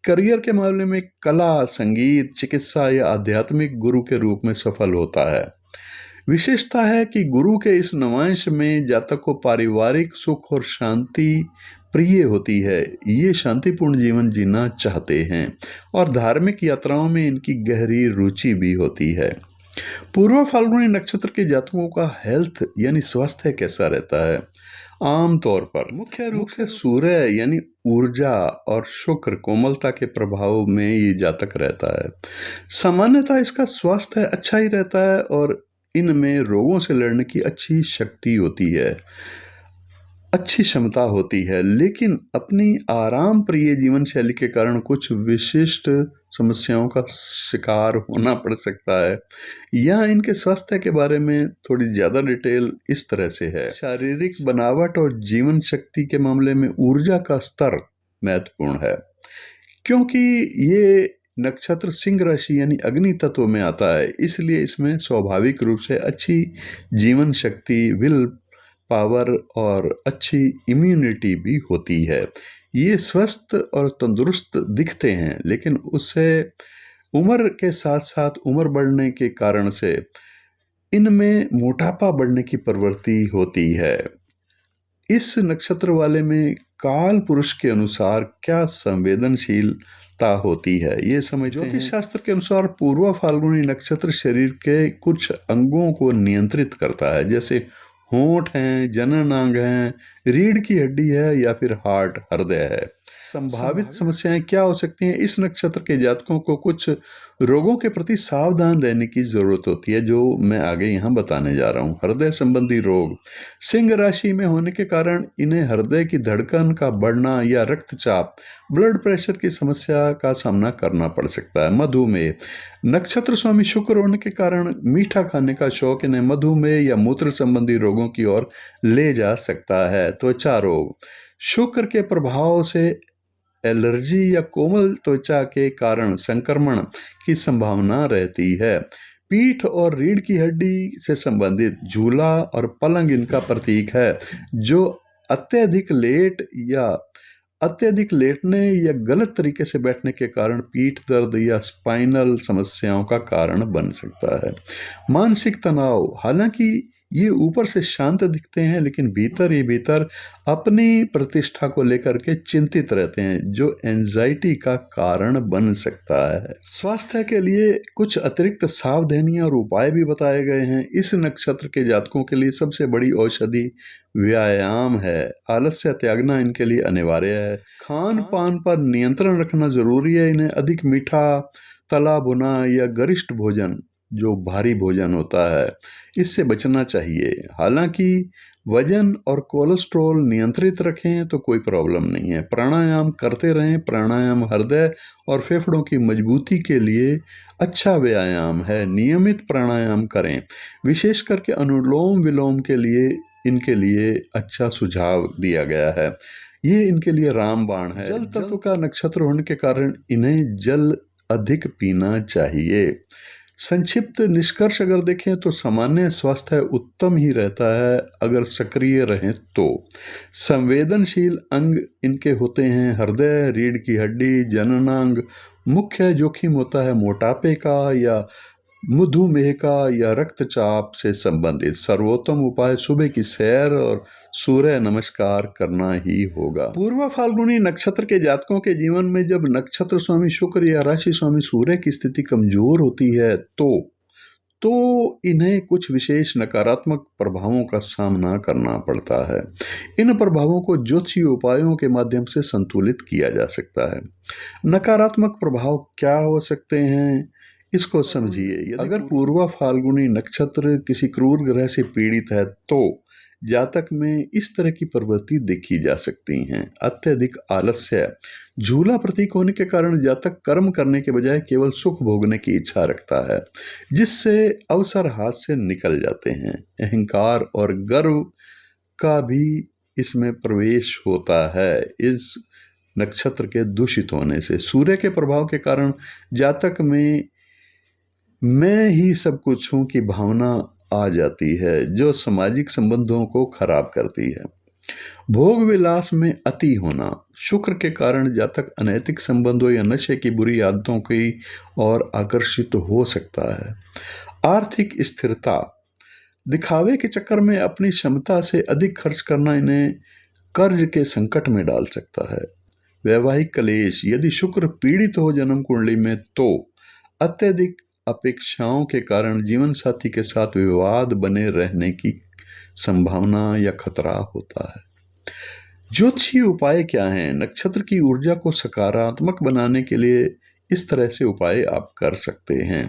करियर के मामले में कला, संगीत, चिकित्सा या आध्यात्मिक गुरु के रूप में सफल होता है। विशेषता है कि गुरु के इस नवांश में जातक को पारिवारिक सुख और शांति प्रिय होती है। ये शांतिपूर्ण जीवन जीना चाहते हैं और धार्मिक यात्राओं में इनकी गहरी रुचि भी होती है। पूर्व फाल्गुनी नक्षत्र के जातकों का हेल्थ यानी स्वास्थ्य कैसा रहता है? आमतौर पर मुख्य रूप से सूर्य यानी ऊर्जा और शुक्र कोमलता के प्रभाव में ये जातक रहता है। सामान्यतः इसका स्वास्थ्य अच्छा ही रहता है और इनमें रोगों से लड़ने की अच्छी शक्ति होती है, अच्छी क्षमता होती है, लेकिन अपनी आराम प्रिय जीवन शैली के कारण कुछ विशिष्ट समस्याओं का शिकार होना पड़ सकता है। यहाँ इनके स्वास्थ्य के बारे में थोड़ी ज़्यादा डिटेल इस तरह से है। शारीरिक बनावट और जीवन शक्ति के मामले में ऊर्जा का स्तर महत्वपूर्ण है, क्योंकि ये नक्षत्र सिंह राशि यानी अग्नि तत्व में आता है, इसलिए इसमें स्वाभाविक रूप से अच्छी जीवन शक्ति, विल पावर और अच्छी इम्यूनिटी भी होती है। ये स्वस्थ और तंदुरुस्त दिखते हैं, लेकिन उससे उम्र के साथ साथ उम्र बढ़ने के कारण से इनमें मोटापा बढ़ने की प्रवृत्ति होती है। इस नक्षत्र वाले में काल पुरुष के अनुसार क्या संवेदनशीलता होती है ये समझते हैं। ज्योतिष शास्त्र के अनुसार पूर्व फाल्गुनी नक्षत्र शरीर के कुछ अंगों को नियंत्रित करता है, जैसे होंठ हैं, जननांग हैं, रीढ़ की हड्डी है या फिर हार्ट, हृदय है। संभावित समस्याएं क्या हो सकती हैं? इस नक्षत्र के जातकों को कुछ रोगों के प्रति सावधान रहने की जरूरत होती है, जो मैं आगे यहाँ बताने जा रहा हूँ। हृदय संबंधी रोग सिंह राशि में होने के कारण इन्हें हृदय की धड़कन का बढ़ना या रक्तचाप, ब्लड प्रेशर की समस्या का सामना करना पड़ सकता है। मधुमेह नक्षत्र स्वामी शुक्र होने के कारण मीठा खाने का शौक इन्हें मधुमेह या मूत्र संबंधी रोगों की ओर ले जा सकता है। त्वचा रोग शुक्र के प्रभाव से एलर्जी या कोमल त्वचा के कारण संक्रमण की संभावना रहती है। पीठ और रीढ़ की हड्डी से संबंधित झूला और पलंग इनका प्रतीक है, जो अत्यधिक लेटने या गलत तरीके से बैठने के कारण पीठ दर्द या स्पाइनल समस्याओं का कारण बन सकता है। मानसिक तनाव हालांकि ये ऊपर से शांत दिखते हैं, लेकिन भीतर ही भीतर अपनी प्रतिष्ठा को लेकर के चिंतित रहते हैं, जो एंजाइटी का कारण बन सकता है। स्वास्थ्य के लिए कुछ अतिरिक्त सावधानियां और उपाय भी बताए गए हैं। इस नक्षत्र के जातकों के लिए सबसे बड़ी औषधि व्यायाम है। आलस्य त्यागना इनके लिए अनिवार्य है। खान पान पर नियंत्रण रखना जरूरी है। इन्हें अधिक मीठा, तला भुना या गरिष्ठ भोजन, जो भारी भोजन होता है, इससे बचना चाहिए। हालांकि वजन और कोलेस्ट्रॉल नियंत्रित रखें तो कोई प्रॉब्लम नहीं है। प्राणायाम करते रहें। प्राणायाम हृदय और फेफड़ों की मजबूती के लिए अच्छा व्यायाम है। नियमित प्राणायाम करें। विशेष करके अनुलोम विलोम के लिए इनके लिए अच्छा सुझाव दिया गया है। ये इनके लिए रामबाण है। जल तत्व का नक्षत्र होने के कारण इन्हें जल अधिक पीना चाहिए। संक्षिप्त निष्कर्ष अगर देखें तो सामान्य स्वास्थ्य उत्तम ही रहता है अगर सक्रिय रहें तो। संवेदनशील अंग इनके होते हैं हृदय, रीढ़ की हड्डी, जननांग। मुख्य जोखिम होता है मोटापे का या मधुमेह का या रक्तचाप से संबंधित। सर्वोत्तम उपाय सुबह की सैर और सूर्य नमस्कार करना ही होगा। पूर्व फाल्गुनी नक्षत्र के जातकों के जीवन में जब नक्षत्र स्वामी शुक्र या राशि स्वामी सूर्य की स्थिति कमजोर होती है तो इन्हें कुछ विशेष नकारात्मक प्रभावों का सामना करना पड़ता है। इन प्रभावों को ज्योतिषीय उपायों के माध्यम से संतुलित किया जा सकता है। नकारात्मक प्रभाव क्या हो सकते हैं, इसको समझिए। अगर पूर्व फाल्गुनी नक्षत्र किसी क्रूर ग्रह से पीड़ित है तो जातक में इस तरह की प्रवृत्ति देखी जा सकती हैं। अत्यधिक आलस्य, झूला प्रतीक होने के कारण जातक कर्म करने के बजाय केवल सुख भोगने की इच्छा रखता है, जिससे अवसर हाथ से निकल जाते हैं। अहंकार और गर्व का भी इसमें प्रवेश होता है इस नक्षत्र के दूषित होने से। सूर्य के प्रभाव के कारण जातक में मैं ही सब कुछ हूं की भावना आ जाती है, जो सामाजिक संबंधों को खराब करती है। भोग विलास में अति होना, शुक्र के कारण जातक अनैतिक संबंधों या नशे की बुरी आदतों की ओर आकर्षित हो सकता है। आर्थिक स्थिरता, दिखावे के चक्कर में अपनी क्षमता से अधिक खर्च करना इन्हें कर्ज के संकट में डाल सकता है। वैवाहिक कलेश, यदि शुक्र पीड़ित हो जन्म कुंडली में तो अत्यधिक अपेक्षाओं के कारण जीवन साथी के साथ विवाद बने रहने की संभावना या खतरा होता है। ज्योतिषीय उपाय क्या हैं? नक्षत्र की ऊर्जा को सकारात्मक बनाने के लिए इस तरह से उपाय आप कर सकते हैं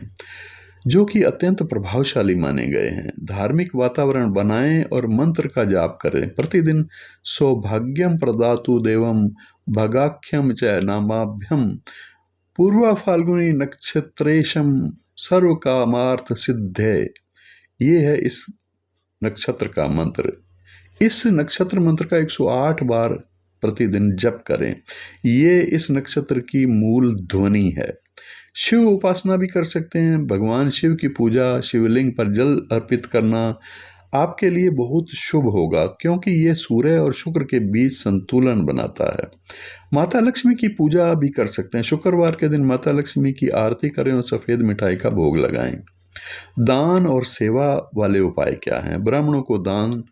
जो कि अत्यंत प्रभावशाली माने गए हैं। धार्मिक वातावरण बनाएं और मंत्र का जाप करें। प्रतिदिन सौभाग्यम प्रदातु देवम भगाख्यम च नामाभ्यम पूर्व फाल्गुनी नक्षत्रेशम सर्व कामार्थ सिद्धे, ये है इस नक्षत्र का मंत्र। इस नक्षत्र मंत्र का 108 बार प्रतिदिन जप करें। ये इस नक्षत्र की मूल ध्वनि है। शिव उपासना भी कर सकते हैं। भगवान शिव की पूजा, शिवलिंग पर जल अर्पित करना आपके लिए बहुत शुभ होगा क्योंकि ये सूर्य और शुक्र के बीच संतुलन बनाता है। माता लक्ष्मी की पूजा भी कर सकते हैं। शुक्रवार के दिन माता लक्ष्मी की आरती करें और सफ़ेद मिठाई का भोग लगाएं। दान और सेवा वाले उपाय क्या हैं? ब्राह्मणों को दान,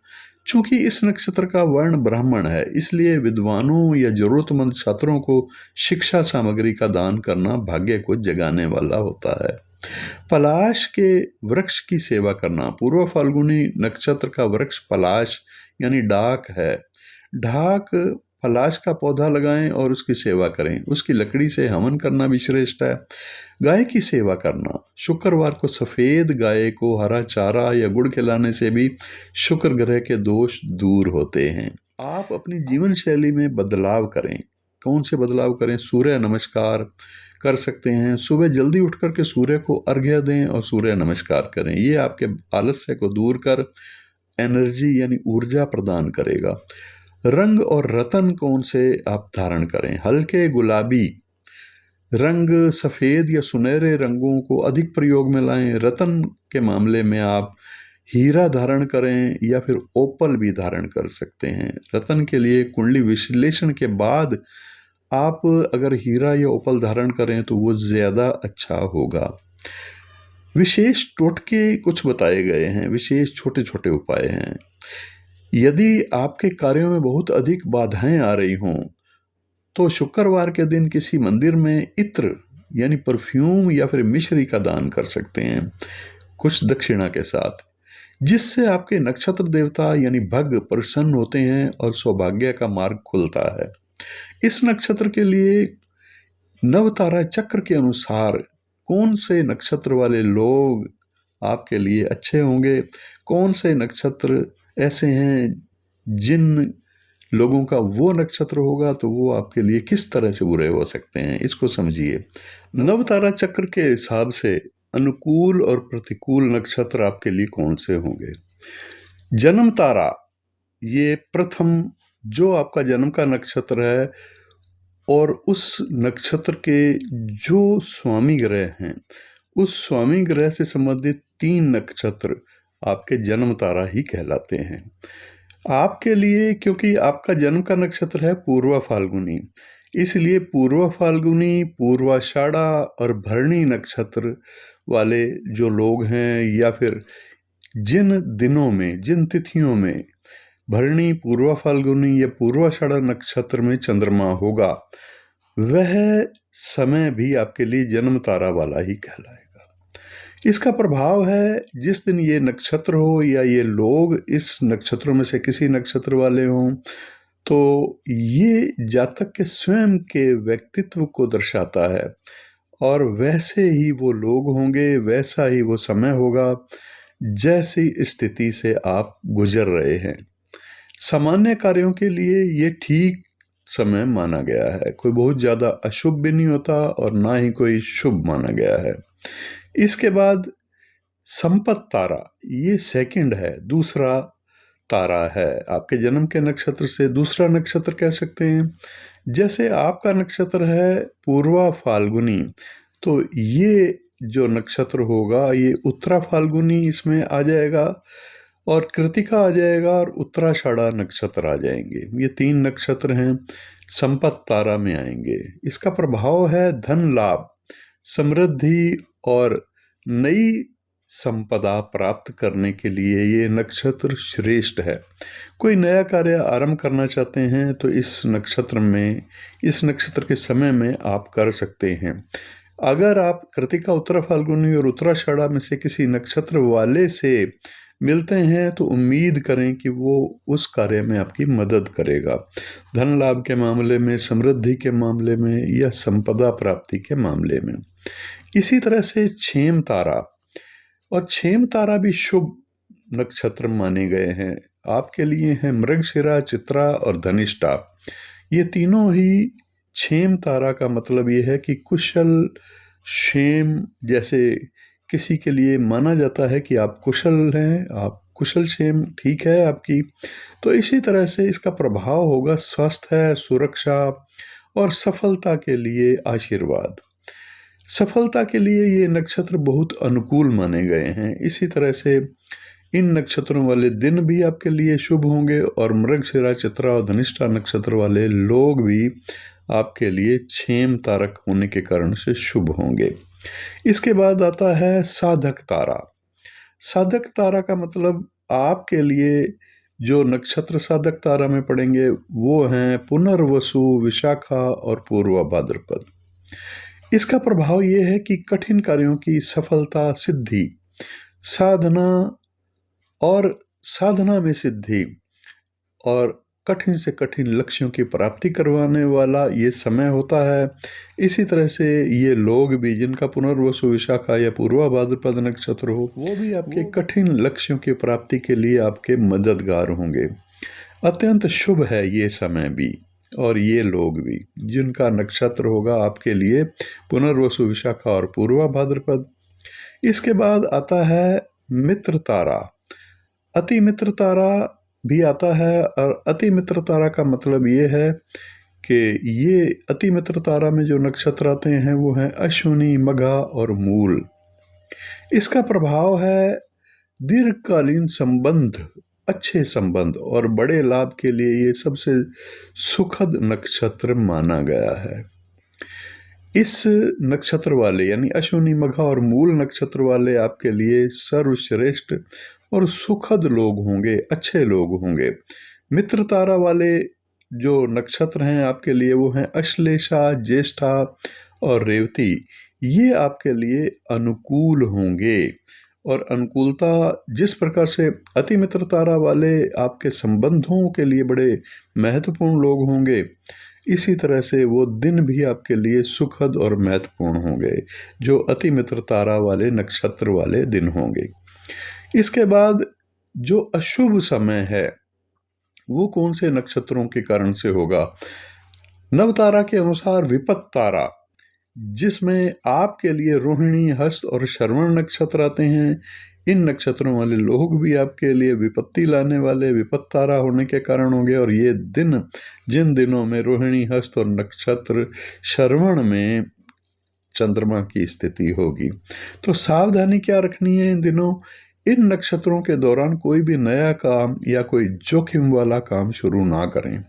चूंकि इस नक्षत्र का वर्ण ब्राह्मण है इसलिए विद्वानों या जरूरतमंद छात्रों को शिक्षा सामग्री का दान करना भाग्य को जगाने वाला होता है। पलाश के वृक्ष की सेवा करना, पूर्व फाल्गुनी नक्षत्र का वृक्ष पलाश यानी डाक है। ढाक पलाश का पौधा लगाएं और उसकी सेवा करें। उसकी लकड़ी से हवन करना भी श्रेष्ठ है। गाय की सेवा करना, शुक्रवार को सफ़ेद गाय को हरा चारा या गुड़ खिलाने से भी शुक्र ग्रह के दोष दूर होते हैं। आप अपनी जीवन शैली में बदलाव करें। कौन से बदलाव करें? सूर्य नमस्कार कर सकते हैं। सुबह जल्दी उठ करके सूर्य को अर्घ्य दें और सूर्य नमस्कार करें। ये आपके आलस्य को दूर कर एनर्जी यानी ऊर्जा प्रदान करेगा। रंग और रतन कौन से आप धारण करें? हल्के गुलाबी रंग, सफ़ेद या सुनहरे रंगों को अधिक प्रयोग में लाएं। रतन के मामले में आप हीरा धारण करें या फिर ओपल भी धारण कर सकते हैं। रतन के लिए कुंडली विश्लेषण के बाद आप अगर हीरा या ओपल धारण करें तो वो ज़्यादा अच्छा होगा। विशेष टोटके कुछ बताए गए हैं, विशेष छोटे छोटे उपाय हैं। यदि आपके कार्यों में बहुत अधिक बाधाएं आ रही हों तो शुक्रवार के दिन किसी मंदिर में इत्र यानी परफ्यूम या फिर मिश्री का दान कर सकते हैं कुछ दक्षिणा के साथ, जिससे आपके नक्षत्र देवता यानी भग प्रसन्न होते हैं और सौभाग्य का मार्ग खुलता है। इस नक्षत्र के लिए नवतारा चक्र के अनुसार कौन से नक्षत्र वाले लोग आपके लिए अच्छे होंगे, कौन से नक्षत्र ऐसे हैं जिन लोगों का वो नक्षत्र होगा तो वो आपके लिए किस तरह से बुरे हो सकते हैं, इसको समझिए। नवतारा चक्र के हिसाब से अनुकूल और प्रतिकूल नक्षत्र आपके लिए कौन से होंगे? जन्म तारा ये प्रथम जो आपका जन्म का नक्षत्र है और उस नक्षत्र के जो स्वामी ग्रह हैं, उस स्वामी ग्रह से संबंधित 3 नक्षत्र आपके जन्म तारा ही कहलाते हैं। आपके लिए, क्योंकि आपका जन्म का नक्षत्र है पूर्वा फाल्गुनी, इसलिए पूर्वा फाल्गुनी, पूर्वाषाढ़ा और भरणी नक्षत्र वाले जो लोग हैं, या फिर जिन दिनों में, जिन तिथियों में भरणी, पूर्वा फाल्गुनी या पूर्वाषाढ़ा नक्षत्र में चंद्रमा होगा, वह समय भी आपके लिए जन्म तारा वाला ही कहलाएगा। इसका प्रभाव है, जिस दिन ये नक्षत्र हो या ये लोग इस नक्षत्रों में से किसी नक्षत्र वाले हों, तो ये जातक के स्वयं के व्यक्तित्व को दर्शाता है और वैसे ही वो लोग होंगे, वैसा ही वो समय होगा जैसी स्थिति से आप गुजर रहे हैं। सामान्य कार्यों के लिए ये ठीक समय माना गया है, कोई बहुत ज़्यादा अशुभ भी नहीं होता और ना ही कोई शुभ माना गया है। इसके बाद संपत तारा, ये सेकंड है, दूसरा तारा है, आपके जन्म के नक्षत्र से दूसरा नक्षत्र कह सकते हैं। जैसे आपका नक्षत्र है पूर्वा फाल्गुनी, तो ये जो नक्षत्र होगा ये उत्तरा फाल्गुनी इसमें आ जाएगा और कृतिका आ जाएगा और उत्तराषाढ़ा नक्षत्र आ जाएंगे। ये 3 नक्षत्र हैं, संपत तारा में आएंगे। इसका प्रभाव है धन लाभ, समृद्धि और नई संपदा प्राप्त करने के लिए ये नक्षत्र श्रेष्ठ है। कोई नया कार्य आरंभ करना चाहते हैं तो इस नक्षत्र में, इस नक्षत्र के समय में आप कर सकते हैं। अगर आप कृतिका, उत्तरा फाल्गुनी और उत्तराषाढ़ा में से किसी नक्षत्र वाले से मिलते हैं तो उम्मीद करें कि वो उस कार्य में आपकी मदद करेगा, धन लाभ के मामले में, समृद्धि के मामले में या संपदा प्राप्ति के मामले में। इसी तरह से क्षेम तारा, और क्षेम तारा भी शुभ नक्षत्र माने गए हैं। आपके लिए हैं मृगशिरा, चित्रा और धनिष्ठा। ये तीनों ही क्षेम तारा का मतलब ये है कि कुशल क्षेम, जैसे किसी के लिए माना जाता है कि आप कुशल हैं, आप कुशल क्षेम ठीक है आपकी, तो इसी तरह से इसका प्रभाव होगा स्वास्थ्य, सुरक्षा और सफलता के लिए आशीर्वाद। सफलता के लिए ये नक्षत्र बहुत अनुकूल माने गए हैं। इसी तरह से इन नक्षत्रों वाले दिन भी आपके लिए शुभ होंगे और मृगशिरा, चित्रा और धनिष्ठा नक्षत्र वाले लोग भी आपके लिए क्षेम तारक होने के कारण से शुभ होंगे। इसके बाद आता है साधक तारा। साधक तारा का मतलब आपके लिए जो नक्षत्र साधक तारा में पड़ेंगे वो हैं पुनर्वसु, विशाखा और पूर्वा भाद्रपद। इसका प्रभाव ये है कि कठिन कार्यों की सफलता, सिद्धि, साधना में सिद्धि और कठिन से कठिन लक्ष्यों की प्राप्ति करवाने वाला ये समय होता है। इसी तरह से ये लोग भी, जिनका पुनर्वसु, विशाखा या पूर्वा भाद्रपद नक्षत्र हो, वो भी आपके कठिन लक्ष्यों की प्राप्ति के लिए आपके मददगार होंगे। अत्यंत शुभ है ये समय भी और ये लोग भी, जिनका नक्षत्र होगा आपके लिए पुनर्वसु, विशाखा और पूर्वा भाद्रपद। इसके बाद आता है मित्र तारा। अति मित्र तारा भी आता है और अति मित्र तारा का मतलब ये है कि ये अति मित्र तारा में जो नक्षत्र आते हैं वो हैं अश्विनी, मघा और मूल। इसका प्रभाव है दीर्घकालीन संबंध, अच्छे संबंध और बड़े लाभ के लिए ये सबसे सुखद नक्षत्र माना गया है। इस नक्षत्र वाले यानी अश्विनी, मघा और मूल नक्षत्र वाले आपके लिए सर्वश्रेष्ठ और सुखद लोग होंगे, अच्छे लोग होंगे। मित्र तारा वाले जो नक्षत्र हैं आपके लिए वो हैं अश्लेषा, ज्येष्ठा और रेवती। ये आपके लिए अनुकूल होंगे और अनुकूलता जिस प्रकार से अति मित्र तारा वाले आपके संबंधों के लिए बड़े महत्वपूर्ण लोग होंगे, इसी तरह से वो दिन भी आपके लिए सुखद और महत्वपूर्ण होंगे जो अति मित्र तारा वाले नक्षत्र वाले दिन होंगे। इसके बाद जो अशुभ समय है वो कौन से नक्षत्रों के कारण से होगा? नवतारा के अनुसार विपत तारा, जिसमें आपके लिए रोहिणी, हस्त और श्रवण नक्षत्र आते हैं, इन नक्षत्रों वाले लोग भी आपके लिए विपत्ति लाने वाले विपत्त तारा होने के कारण होंगे। और ये दिन, जिन दिनों में रोहिणी, हस्त और नक्षत्र श्रवण में चंद्रमा की स्थिति होगी, तो सावधानी क्या रखनी है इन दिनों? इन नक्षत्रों के दौरान कोई भी नया काम या कोई जोखिम वाला काम शुरू ना करें।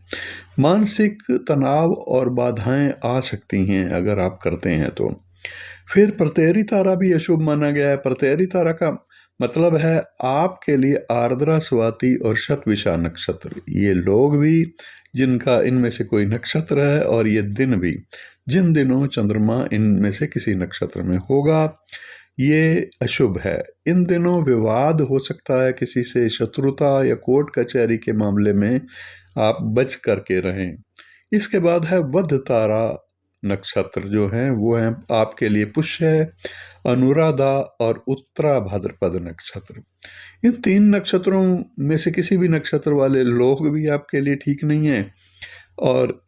मानसिक तनाव और बाधाएं आ सकती हैं अगर आप करते हैं तो। फिर प्रत्येरी तारा भी अशुभ माना गया है। प्रत्येरी तारा का मतलब है आपके लिए आर्द्रा, स्वाति और शतभिषा नक्षत्र। ये लोग भी जिनका इनमें से कोई नक्षत्र है, और ये दिन भी जिन दिनों चंद्रमा इनमें से किसी नक्षत्र में होगा, ये अशुभ है। इन दिनों विवाद हो सकता है किसी से, शत्रुता या कोर्ट कचहरी के मामले में आप बच करके रहें। इसके बाद है वध तारा नक्षत्र, जो हैं वो हैं आपके लिए पुष्य है, अनुराधा और उत्तरा भाद्रपद नक्षत्र। इन 3 नक्षत्रों में से किसी भी नक्षत्र वाले लोग भी आपके लिए ठीक नहीं है, और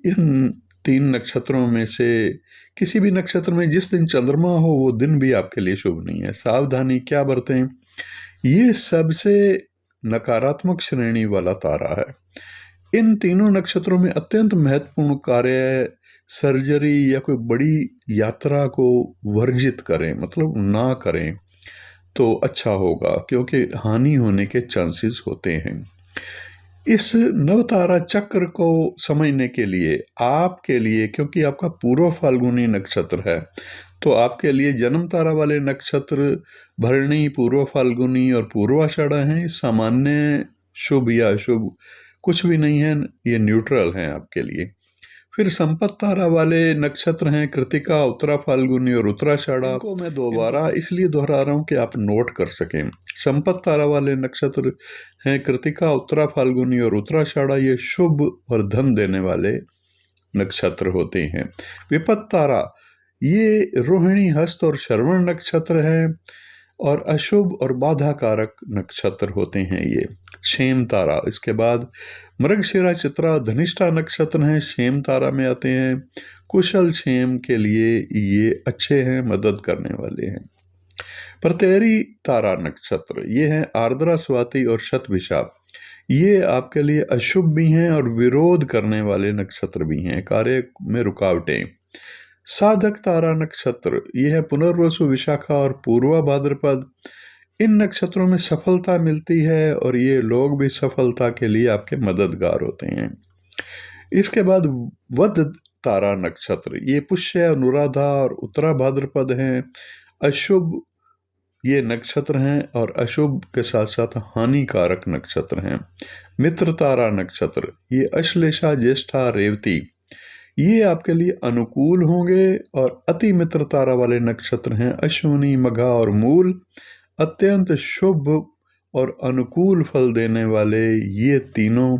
इन 3 नक्षत्रों में से किसी भी नक्षत्र में जिस दिन चंद्रमा हो वो दिन भी आपके लिए शुभ नहीं है। सावधानी क्या बरतें? ये सबसे नकारात्मक श्रेणी वाला तारा है। इन तीनों नक्षत्रों में अत्यंत महत्वपूर्ण कार्य, सर्जरी या कोई बड़ी यात्रा को वर्जित करें, मतलब ना करें तो अच्छा होगा, क्योंकि हानि होने के चांसेस होते हैं। इस नवतारा चक्र को समझने के लिए आपके लिए, क्योंकि आपका पूर्व फाल्गुनी नक्षत्र है, तो आपके लिए जन्म तारा वाले नक्षत्र भरणी, पूर्व फाल्गुनी और पूर्वाषाढ़ा हैं। सामान्य शुभ या अशुभ कुछ भी नहीं है, ये न्यूट्रल हैं आपके लिए। फिर संपत्त तारा वाले नक्षत्र हैं कृतिका, उत्तरा फाल्गुनी और उत्तराषाढ़ा। को मैं दोबारा इसलिए दोहरा रहा हूँ कि आप नोट कर सकें। संपत्त तारा वाले नक्षत्र हैं कृतिका, उत्तरा फाल्गुनी और उत्तराषाढ़ा। ये शुभ और धन देने वाले नक्षत्र होते हैं। विपत्त तारा ये रोहिणी, हस्त और श्रवण नक्षत्र हैं, और अशुभ और बाधा कारक नक्षत्र होते हैं ये। क्षेम तारा, इसके बाद मृगशिरा, चित्रा, धनिष्ठा नक्षत्र हैं, क्षेम तारा में आते हैं। कुशल क्षेम के लिए ये अच्छे हैं, मदद करने वाले हैं। प्रत्येरी तारा नक्षत्र ये हैं आर्द्रा, स्वाति और शतभिषा। ये आपके लिए अशुभ भी हैं और विरोध करने वाले नक्षत्र भी हैं, कार्य में रुकावटें। साधक तारा नक्षत्र ये है पुनर्वसु, विशाखा और पूर्वा भाद्रपद। इन नक्षत्रों में सफलता मिलती है और ये लोग भी सफलता के लिए आपके मददगार होते हैं। इसके बाद वध तारा नक्षत्र ये पुष्य, अनुराधा और उत्तरा भाद्रपद हैं। अशुभ ये नक्षत्र हैं और अशुभ के साथ साथ हानिकारक नक्षत्र हैं। मित्र तारा नक्षत्र ये अश्लेषा, ज्येष्ठा, रेवती, ये आपके लिए अनुकूल होंगे। और अति मित्र तारा वाले नक्षत्र हैं अश्विनी, मघा और मूल। अत्यंत शुभ और अनुकूल फल देने वाले ये तीनों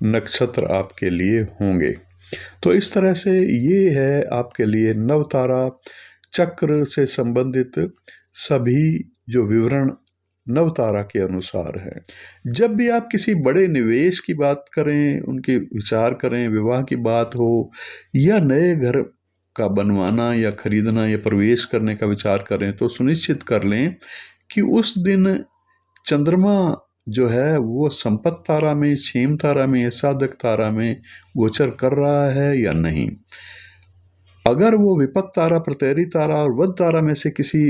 नक्षत्र आपके लिए होंगे। तो इस तरह से ये है आपके लिए नवतारा चक्र से संबंधित सभी जो विवरण नवतारा के अनुसार है। जब भी आप किसी बड़े निवेश की बात करें, उनके विचार करें, विवाह की बात हो या नए घर का बनवाना या खरीदना या प्रवेश करने का विचार करें, तो सुनिश्चित कर लें कि उस दिन चंद्रमा जो है वो संपत्त तारा में, क्षेम तारा में या साधक तारा में गोचर कर रहा है या नहीं। अगर वो विपत्त तारा, प्रत्येरी तारा और वध तारा में से किसी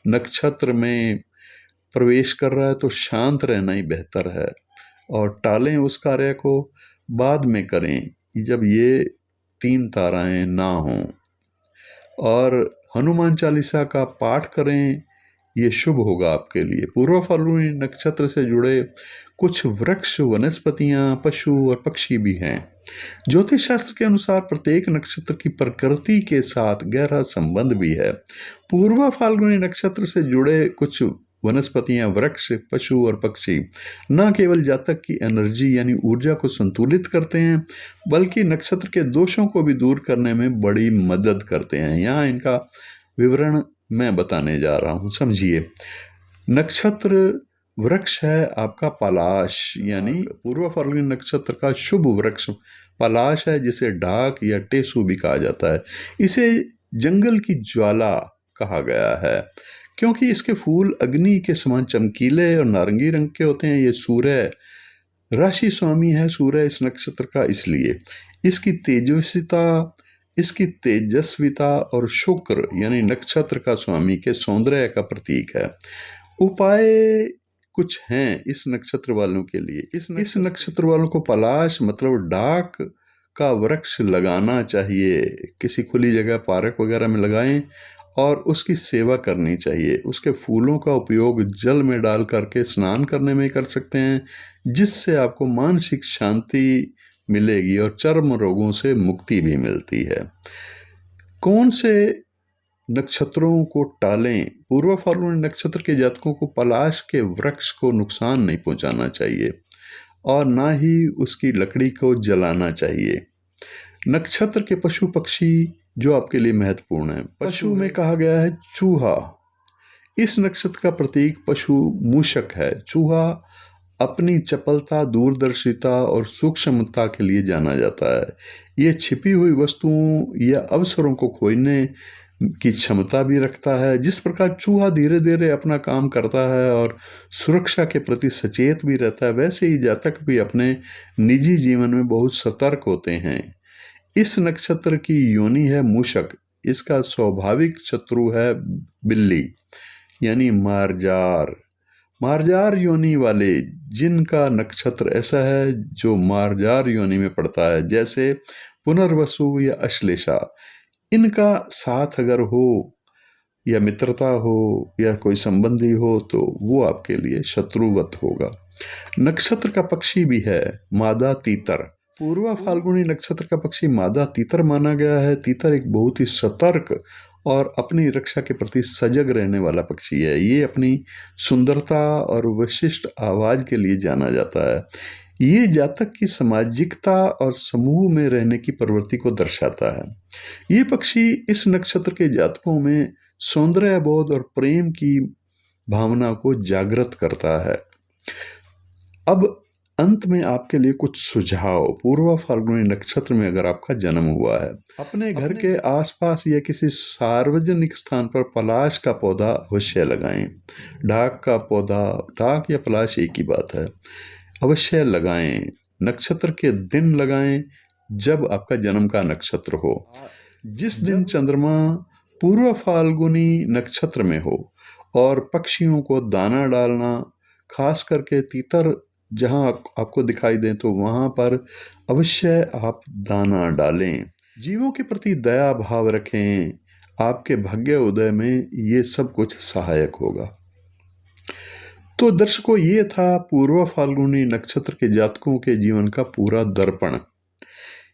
नक्षत्र में प्रवेश कर रहा है तो शांत रहना ही बेहतर है, और टालें उस कार्य को, बाद में करें जब ये 3 ताराएं ना हों। और हनुमान चालीसा का पाठ करें, ये शुभ होगा आपके लिए। पूर्व फाल्गुनी नक्षत्र से जुड़े कुछ वृक्ष, वनस्पतियां, पशु और पक्षी भी हैं। ज्योतिष शास्त्र के अनुसार प्रत्येक नक्षत्र की प्रकृति के साथ गहरा संबंध भी है। पूर्व फाल्गुनी नक्षत्र से जुड़े कुछ वनस्पतियां, वृक्ष, पशु और पक्षी न केवल जातक की एनर्जी यानी ऊर्जा को संतुलित करते हैं, बल्कि नक्षत्र के दोषों को भी दूर करने में बड़ी मदद करते हैं। यहाँ इनका विवरण मैं बताने जा रहा हूँ, समझिए। नक्षत्र वृक्ष है आपका पलाश, यानी पूर्व फाल्गुनी नक्षत्र का शुभ वृक्ष पलाश है, जिसे डाक या टेसू भी कहा जाता है। इसे जंगल की ज्वाला कहा गया है, क्योंकि इसके फूल अग्नि के समान चमकीले और नारंगी रंग के होते हैं। ये सूर्य राशि स्वामी है, सूर्य इस नक्षत्र का, इसलिए इसकी तेजस्विता और शुक्र यानी नक्षत्र का स्वामी के सौंदर्य का प्रतीक है। उपाय कुछ हैं इस नक्षत्र वालों के लिए। इस नक्षत्र वालों को पलाश मतलब डाक का वृक्ष लगाना चाहिए। किसी खुली जगह पार्क वगैरह में लगाएं और उसकी सेवा करनी चाहिए। उसके फूलों का उपयोग जल में डाल करके स्नान करने में कर सकते हैं, जिससे आपको मानसिक शांति मिलेगी और चर्म रोगों से मुक्ति भी मिलती है। कौन से नक्षत्रों को टालें? पूर्व फाल्गुनी नक्षत्र के जातकों को पलाश के वृक्ष को नुकसान नहीं पहुंचाना चाहिए और ना ही उसकी लकड़ी को जलाना चाहिए। नक्षत्र के पशु पक्षी जो आपके लिए महत्वपूर्ण है, पशु में कहा गया है चूहा। इस नक्षत्र का प्रतीक पशु मूषक है। चूहा अपनी चपलता, दूरदर्शिता और सूक्ष्मता के लिए जाना जाता है। ये छिपी हुई वस्तुओं या अवसरों को खोजने की क्षमता भी रखता है। जिस प्रकार चूहा धीरे धीरे अपना काम करता है और सुरक्षा के प्रति सचेत भी रहता है, वैसे ही जातक भी अपने निजी जीवन में बहुत सतर्क होते हैं। इस नक्षत्र की योनि है मूषक। इसका स्वाभाविक शत्रु है बिल्ली यानी मार्जार। मार्जार योनि वाले जिनका नक्षत्र ऐसा है जो मार्जार योनि में पड़ता है, जैसे पुनर्वसु या अश्लेषा, इनका साथ अगर हो या मित्रता हो या कोई संबंधी हो तो वो आपके लिए शत्रुवत होगा। नक्षत्र का पक्षी भी है मादा तीतर। पूर्व फाल्गुनी नक्षत्र का पक्षी मादा तीतर माना गया है। तीतर एक बहुत ही सतर्क और अपनी रक्षा के प्रति सजग रहने वाला पक्षी है। ये अपनी सुंदरता और विशिष्ट आवाज के लिए जाना जाता है। ये जातक की सामाजिकता और समूह में रहने की प्रवृत्ति को दर्शाता है। ये पक्षी इस नक्षत्र के जातकों में सौंदर्य बोध और प्रेम की भावना को जागृत करता है। अब अंत में आपके लिए कुछ सुझाव। पूर्व फाल्गुनी नक्षत्र में अगर आपका जन्म हुआ है, अपने घर के आसपास या किसी सार्वजनिक स्थान पर पलाश का पौधा अवश्य लगाएं। डाक का पौधा, डाक या पलाश एक ही बात है, अवश्य लगाएं। नक्षत्र के दिन लगाएं जब आपका जन्म का नक्षत्र हो। जिस दिन चंद्रमा पूर्व फाल्गुनी नक्षत्र में हो और पक्षियों को दाना डालना, खास करके तीतर जहां आपको दिखाई दें तो वहां पर अवश्य आप दाना डालें। जीवों के प्रति दया भाव रखें। आपके भाग्य उदय में ये सब कुछ सहायक होगा। तो दर्शकों, ये था पूर्व फाल्गुनी नक्षत्र के जातकों के जीवन का पूरा दर्पण।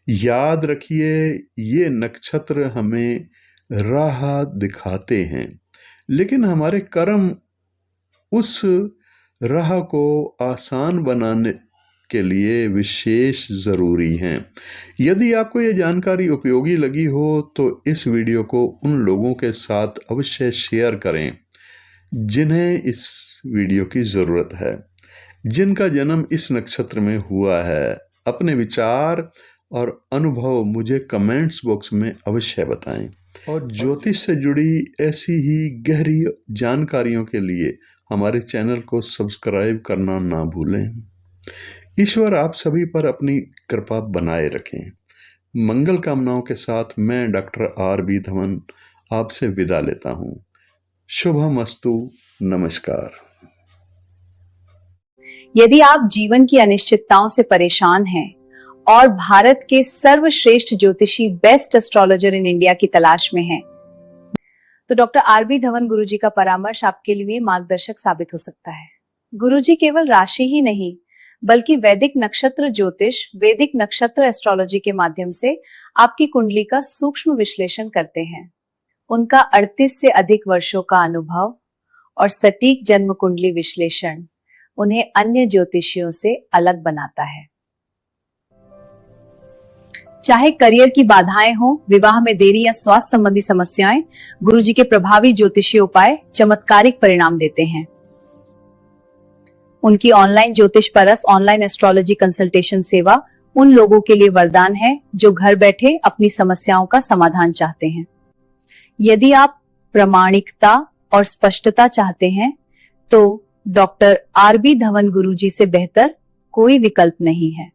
याद रखिए, ये नक्षत्र हमें राह दिखाते हैं, लेकिन हमारे कर्म उस राह को आसान बनाने के लिए विशेष जरूरी हैं। यदि आपको ये जानकारी उपयोगी लगी हो तो इस वीडियो को उन लोगों के साथ अवश्य शेयर करें जिन्हें इस वीडियो की जरूरत है, जिनका जन्म इस नक्षत्र में हुआ है। अपने विचार और अनुभव मुझे कमेंट्स बॉक्स में अवश्य बताएं और ज्योतिष से जुड़ी ऐसी ही गहरी जानकारियों के लिए हमारे चैनल को सब्सक्राइब करना ना भूलें। ईश्वर आप सभी पर अपनी कृपा बनाए रखें। मंगल कामनाओं के साथ मैं डॉक्टर आर.बी. धवन आपसे विदा लेता हूं। शुभमस्तु। नमस्कार। यदि आप जीवन की अनिश्चितताओं से परेशान हैं और भारत के सर्वश्रेष्ठ ज्योतिषी बेस्ट एस्ट्रोलॉजर इन इंडिया की तलाश में हैं, तो डॉक्टर आर.बी. धवन गुरुजी का परामर्श आपके लिए मार्गदर्शक साबित हो सकता है। गुरुजी केवल राशि ही नहीं बल्कि वैदिक नक्षत्र ज्योतिष, वैदिक नक्षत्र एस्ट्रोलॉजी के माध्यम से आपकी कुंडली का सूक्ष्म विश्लेषण करते हैं। उनका 38 से अधिक वर्षों का अनुभव और सटीक जन्म कुंडली विश्लेषण उन्हें अन्य ज्योतिषियों से अलग बनाता है। चाहे करियर की बाधाएं हो, विवाह में देरी या स्वास्थ्य संबंधी समस्याएं, गुरुजी के प्रभावी ज्योतिषीय उपाय चमत्कारिक परिणाम देते हैं। उनकी ऑनलाइन ज्योतिष परस, ऑनलाइन एस्ट्रोलॉजी कंसल्टेशन सेवा उन लोगों के लिए वरदान है जो घर बैठे अपनी समस्याओं का समाधान चाहते हैं। यदि आप प्रामाणिकता और स्पष्टता चाहते हैं तो डॉक्टर आर बी धवन गुरुजी से बेहतर कोई विकल्प नहीं है।